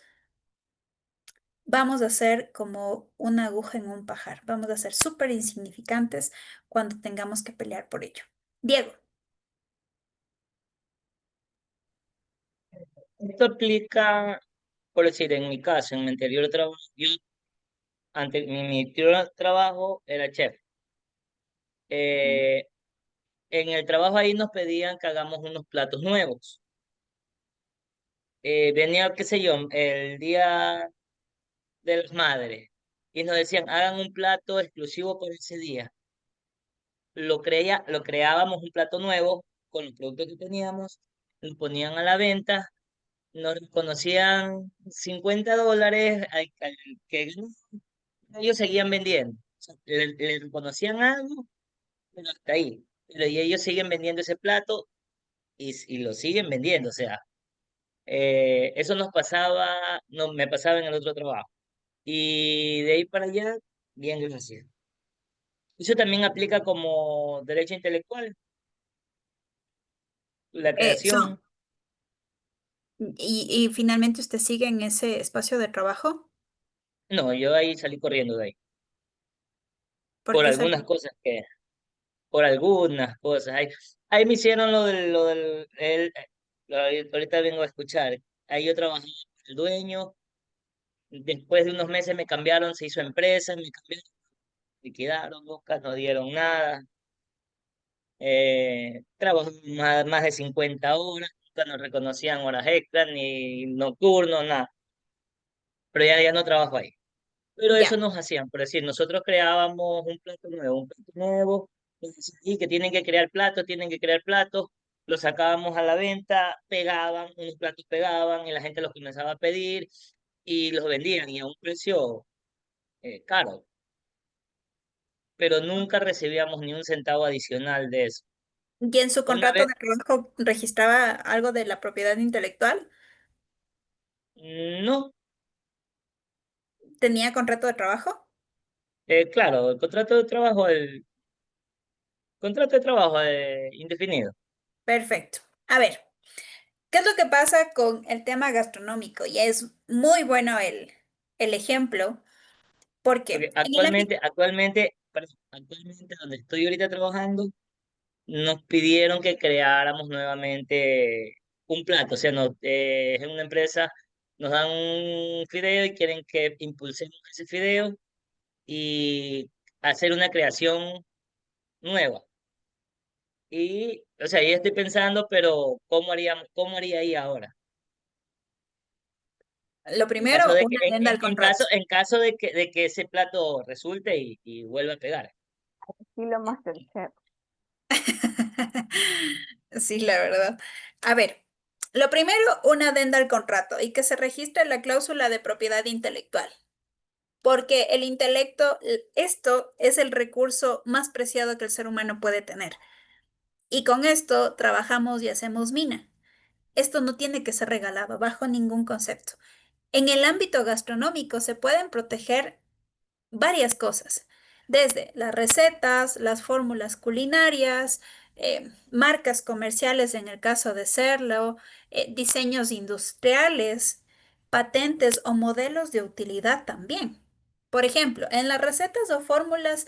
vamos a ser como una aguja en un pajar, vamos a ser súper insignificantes cuando tengamos que pelear por ello. Diego, Esto aplica, por decir, en mi caso, en mi anterior trabajo, mi anterior trabajo era chef. Eh, en el trabajo ahí nos pedían que hagamos unos platos nuevos. Venía, qué sé yo, el Día de las Madres y nos decían, hagan un plato exclusivo por ese día. Lo creábamos un plato nuevo con los productos que teníamos, lo ponían a la venta, nos reconocían $50 que ellos seguían vendiendo. O sea, le reconocían algo, pero hasta ahí. Pero y ellos siguen vendiendo ese plato y lo siguen vendiendo. O sea, eso nos pasaba, no, me pasaba en el otro trabajo. Y de ahí para allá, bien, gracias. Eso también aplica como derecho intelectual, la son, creación. y finalmente usted sigue en ese espacio de trabajo, No, yo ahí salí corriendo de ahí. ¿por Por qué algunas salió? cosas por algunas cosas. Ahí me hicieron ahorita vengo a escuchar. Ahí yo trabajaba con el dueño. Después de unos meses me cambiaron, se hizo empresa, me cambiaron, liquidaron, nunca no dieron nada. Trabajé más de 50 horas, nunca nos reconocían horas extras, ni nocturnos, nada. Pero ya no trabajo ahí. Pero eso Ya. nos hacían, por decir, nosotros creábamos un plato nuevo, y que tienen que crear platos, los sacábamos a la venta, pegaban, unos platos pegaban, y la gente los comenzaba a pedir, y los vendían, y a un precio caro, pero nunca recibíamos ni un centavo adicional de eso. ¿Y en su Una contrato vez, de trabajo registraba algo de la propiedad intelectual? no, ¿Tenía contrato de trabajo? claro, contrato de trabajo indefinido. Perfecto. A ver, ¿qué es lo que pasa con el tema gastronómico? Y es muy bueno el ejemplo, porque Porque en el ámbito, actualmente donde estoy ahorita trabajando, nos pidieron que creáramos nuevamente un plato. O sea, es una empresa, nos dan un fideo y quieren que impulsemos ese fideo y hacer una creación nueva. Y, o sea, ya estoy pensando, pero cómo haría ahí ahora? lo primero, una adenda al contrato. En caso de que ese plato resulte y vuelva a pegar. Estilo MasterChef. Sí, la verdad. A ver, lo primero, una adenda al contrato y que se registre la cláusula de propiedad intelectual. porque el intelecto, esto es el recurso más preciado que el ser humano puede tener. Y con esto trabajamos y hacemos mina. Esto no tiene que ser regalado bajo ningún concepto. En el ámbito gastronómico se pueden proteger varias cosas, desde las recetas, las fórmulas culinarias, marcas comerciales en el caso de serlo, diseños industriales, patentes o modelos de utilidad también. Por ejemplo, en las recetas o fórmulas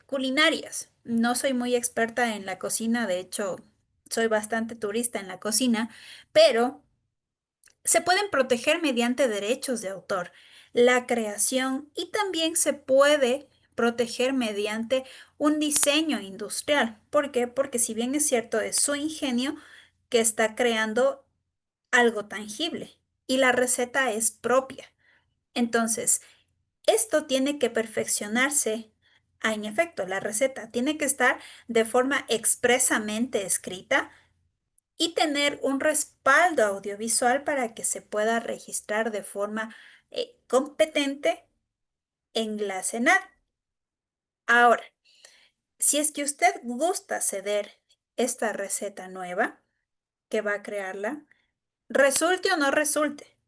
culinarias, no soy muy experta en la cocina, de hecho, soy bastante turista en la cocina, pero se pueden proteger mediante derechos de autor, la creación y también se puede proteger mediante un diseño industrial. ¿Por qué? Porque si bien es cierto, es su ingenio que está creando algo tangible y la receta es propia. Entonces, esto tiene que perfeccionarse. En efecto, la receta tiene que estar de forma expresamente escrita y tener un respaldo audiovisual para que se pueda registrar de forma competente en la CENAR. Ahora, si es que usted gusta ceder esta receta nueva que va a crearla, resulte o no resulte,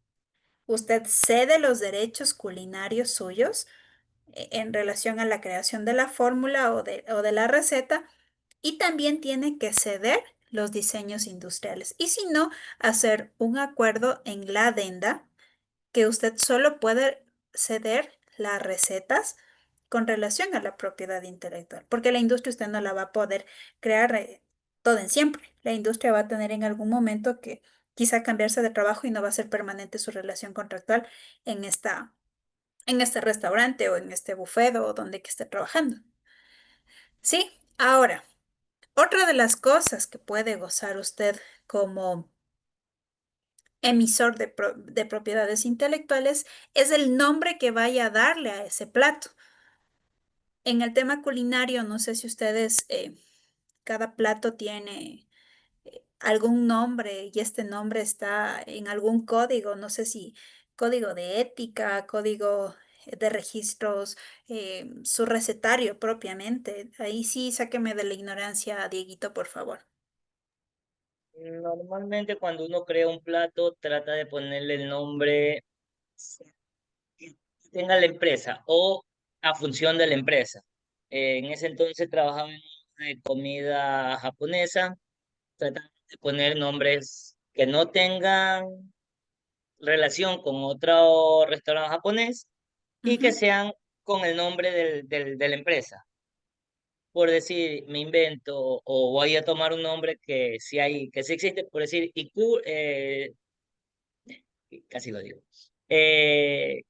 usted cede los derechos culinarios suyos en relación a la creación de la fórmula o de la receta y también tiene que ceder los diseños industriales. Y si no, hacer un acuerdo en la adenda que usted solo puede ceder las recetas con relación a la propiedad intelectual, porque la industria usted no la va a poder crear todo en siempre. La industria va a tener en algún momento que quizá cambiarse de trabajo y no va a ser permanente su relación contractual en en este restaurante o en este buffet o donde que esté trabajando. Sí, ahora, otra de las cosas que puede gozar usted como emisor de propiedades intelectuales es el nombre que vaya a darle a ese plato. En el tema culinario, no sé si ustedes, cada plato tiene algún nombre y este nombre está en algún código, no sé si código de ética, código de registros, su recetario propiamente. Ahí sí, sáqueme de la ignorancia, Dieguito, por favor. Normalmente cuando uno crea un plato, trata de ponerle el nombre que tenga la empresa o a función de la empresa. En ese entonces trabajaba en una de comida japonesa, trataba de poner nombres que no tengan relación con otro restaurante japonés y que Ujú. sean con el nombre de la empresa. Por decir, me invento o voy a tomar un nombre que sí existe, por decir, IQ, casi lo digo. Eh,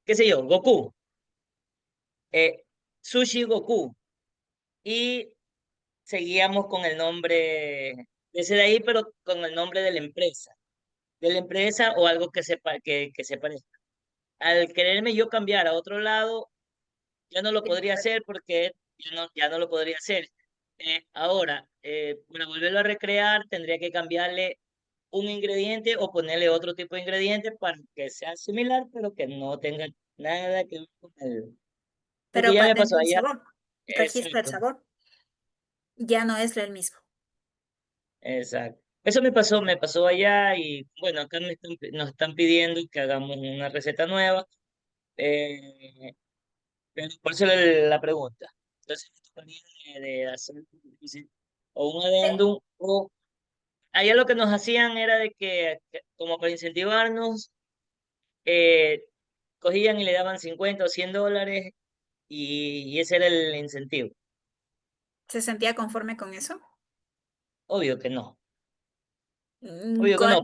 ¿Qué sé yo? Goku, eh, Sushi Goku. Y seguíamos con el nombre de ese de ahí, pero con el nombre de la empresa o algo que se parezca. Al quererme yo cambiar a otro lado, ya no lo podría hacer porque ya no lo podría hacer. Ahora, para volverlo a recrear, tendría que cambiarle un ingrediente o ponerle otro tipo de ingrediente para que sea similar, pero que no tenga nada que ver con el... Porque Pero ya me pasó patente el allá. sabor, registra el Exacto, sabor, ya no es el mismo. exacto. Eso me pasó allá y bueno, acá nos están pidiendo que hagamos una receta nueva, eh, pero por eso la pregunta. Entonces, me tocaría de hacer o un adendum o allá lo que nos hacían era de que como para incentivarnos, eh, cogían y le daban 50 o $100 y ese era el incentivo. ¿Se sentía conforme con eso? Obvio que no, Mm, obvio que no,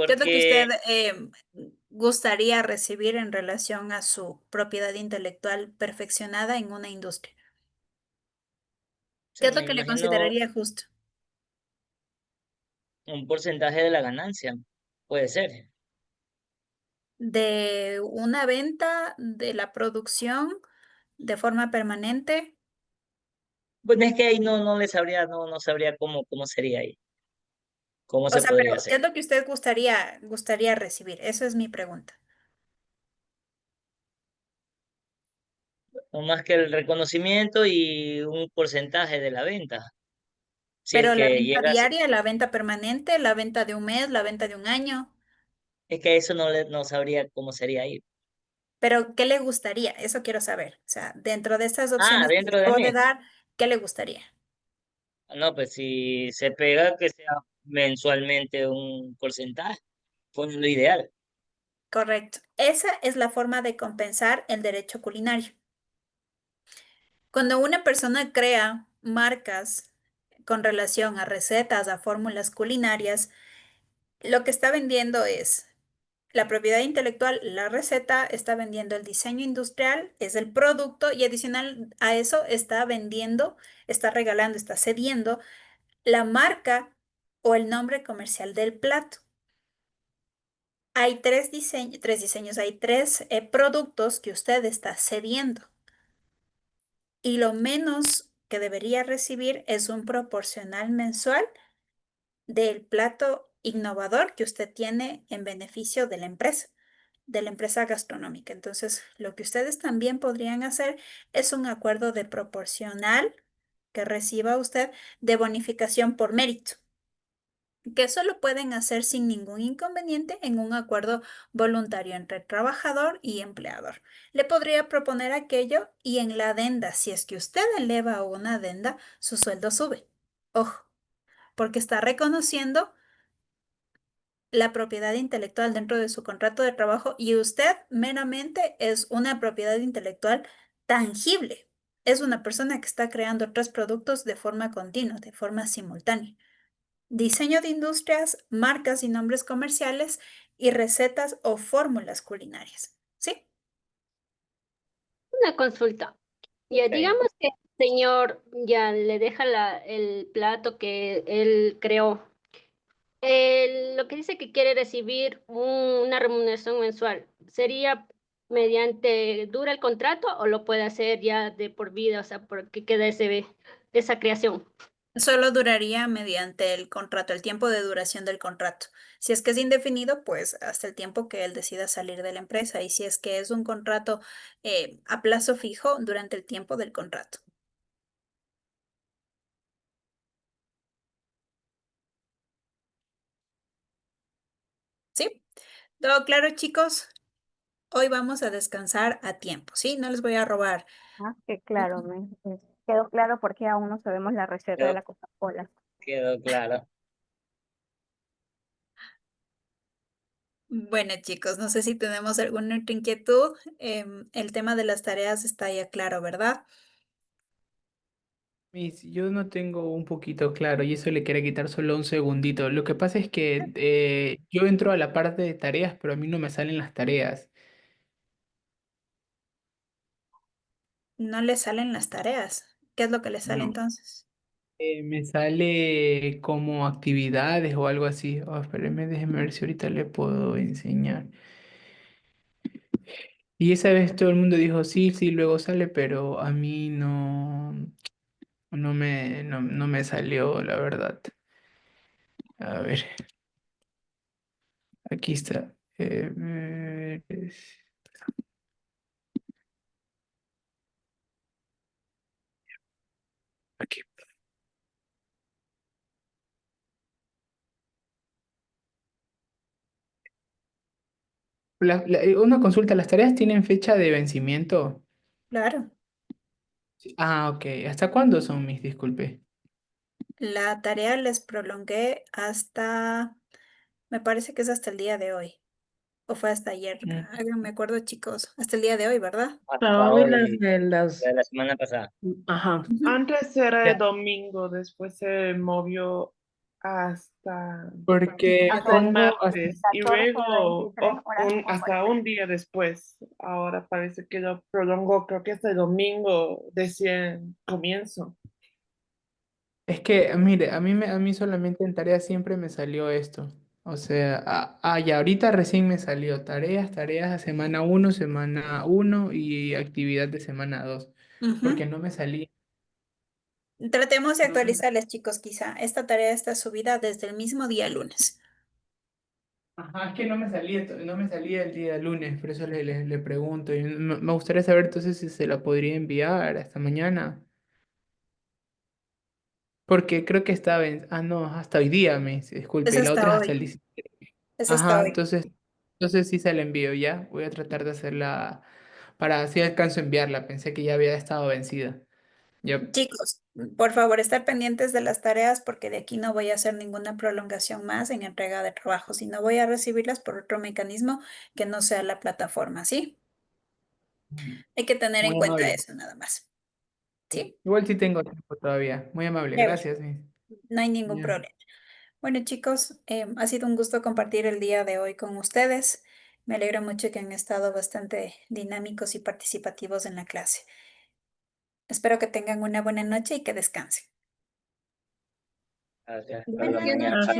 ¿Qué es lo que usted porque gustaría recibir en relación a su propiedad intelectual perfeccionada en una industria? o ¿Qué sea, es lo me que le imagino consideraría justo? un porcentaje de la ganancia, puede ser. ¿De una venta de la producción de forma permanente? Bueno, es que ahí no le sabría, no sabría cómo sería ahí, cómo O se sea, pero podría ¿qué hacer. es lo que usted gustaría recibir? Esa es mi pregunta. no más que el reconocimiento y un porcentaje de la venta. Si es Pero la que venta llegas, diaria, la venta permanente, la venta de un mes, la venta de un año. es que eso no sabría cómo sería ahí. Pero, ¿qué le gustaría? Eso quiero saber. O sea, dentro de estas Ah, opciones que le dentro del acabo de mes. dar, ¿qué le gustaría? No, pues si se pega, que sea mensualmente un porcentaje, pues lo ideal. Correcto. Esa es la forma de compensar el derecho culinario. Cuando una persona crea marcas con relación a recetas, a fórmulas culinarias, lo que está vendiendo es la propiedad intelectual, la receta, está vendiendo el diseño industrial, es el producto y adicional a eso está vendiendo, está regalando, está cediendo la marca o el nombre comercial del plato. Hay tres diseños, hay tres productos que usted está cediendo y lo menos que debería recibir es un proporcional mensual del plato innovador que usted tiene en beneficio de la empresa gastronómica. Entonces, lo que ustedes también podrían hacer es un acuerdo de proporcional que reciba usted de bonificación por mérito, que eso lo pueden hacer sin ningún inconveniente en un acuerdo voluntario entre trabajador y empleador. Le podría proponer aquello y en la adenda, si es que usted eleva una adenda, su sueldo sube. Ojo, porque está reconociendo la propiedad intelectual dentro de su contrato de trabajo y usted meramente es una propiedad intelectual tangible. Es una persona que está creando tres productos de forma continua, de forma simultánea. Diseño de industrias, marcas y nombres comerciales y recetas o fórmulas culinarias. ¿Sí? Una consulta. Ya, Ok. digamos que el señor ya le deja el plato que él creó. Lo que dice que quiere recibir una remuneración mensual, ¿sería mediante, dura el contrato o lo puede hacer ya de por vida? O sea, porque queda esa creación. Solo duraría mediante el contrato, el tiempo de duración del contrato. Si es que es indefinido, pues hasta el tiempo que él decida salir de la empresa. Y si es que es un contrato a plazo fijo, durante el tiempo del contrato. ¿Sí? ¿Todo claro, chicos? Hoy vamos a descansar a tiempo, ¿sí? No les voy a robar. Ah, que claro, quedó claro porque aún no sabemos la receta de Quedó, la Coca-Cola. quedó claro. Bueno, chicos, no sé si tenemos alguna otra inquietud. El tema de las tareas está ya claro, ¿verdad? Yo no tengo un poquito claro y eso le quería quitar solo un segundito. Lo que pasa es que yo entro a la parte de tareas, pero a mí no me salen las tareas. No le salen las tareas. ¿Qué es lo que le sale No. entonces? Me sale como actividades o algo así. Oh, espérenme, déjeme ver si ahorita le puedo enseñar. Y esa vez todo el mundo dijo sí, sí, luego sale, pero a mí no me salió, la verdad. A ver, aquí está. Aquí. Una consulta, ¿las tareas tienen fecha de vencimiento? Claro, Sí. Ah, ok. ¿Hasta cuándo son mis? Disculpe. la tarea les prolongué hasta, me parece que es hasta el día de hoy. ¿O fue hasta ayer? Mm. Me acuerdo, chicos. Hasta el día de hoy, ¿verdad? Hasta Hoy las hoy, de de las... la semana pasada. Ajá. Ujú. Antes era el Ya, domingo, después se movió hasta, porque hasta el pongo, martes y 14 a luego 23 horas por hasta un día después. Ahora parece que lo prolongó, creo que hasta el domingo decían comienzo. es que, mire, a mí solamente en tareas siempre me salió esto. O sea, ya ahorita recién me salió tareas a semana uno y actividad de semana 2 porque Ujú. no me salía. Tratemos de No me- actualizarles, chicos, quizá. Esta tarea está subida desde el mismo día lunes. Ajá, es que no me salía el día lunes, por eso le pregunto. Y me gustaría saber entonces si se la podría enviar hasta mañana. Porque creo que estaba en... Ah, no, hasta hoy día, me dice, Es disculpe, y la otra hasta es hasta el hoy. 17. Es hasta Ajá, hoy. entonces sí se la envío ya. Voy a tratar de hacerla para así alcanzo a enviarla. Pensé que ya había estado vencida. Ya. Chicos, por favor, estar pendientes de las tareas porque de aquí no voy a hacer ninguna prolongación más en entrega de trabajo, sino voy a recibirlas por otro mecanismo que no sea la plataforma, ¿sí? Hay que tener en Muy cuenta amable. eso nada más, ¿sí? Igual sí tengo tiempo todavía. Muy amable. Chévere, Gracias, Miss. no hay ningún Ya. problema. Bueno, chicos, ha sido un gusto compartir el día de hoy con ustedes. Me alegra mucho que han estado bastante dinámicos y participativos en la clase. Espero que tengan una buena noche y que descansen. Gracias. Hasta Buenas mañana. noches.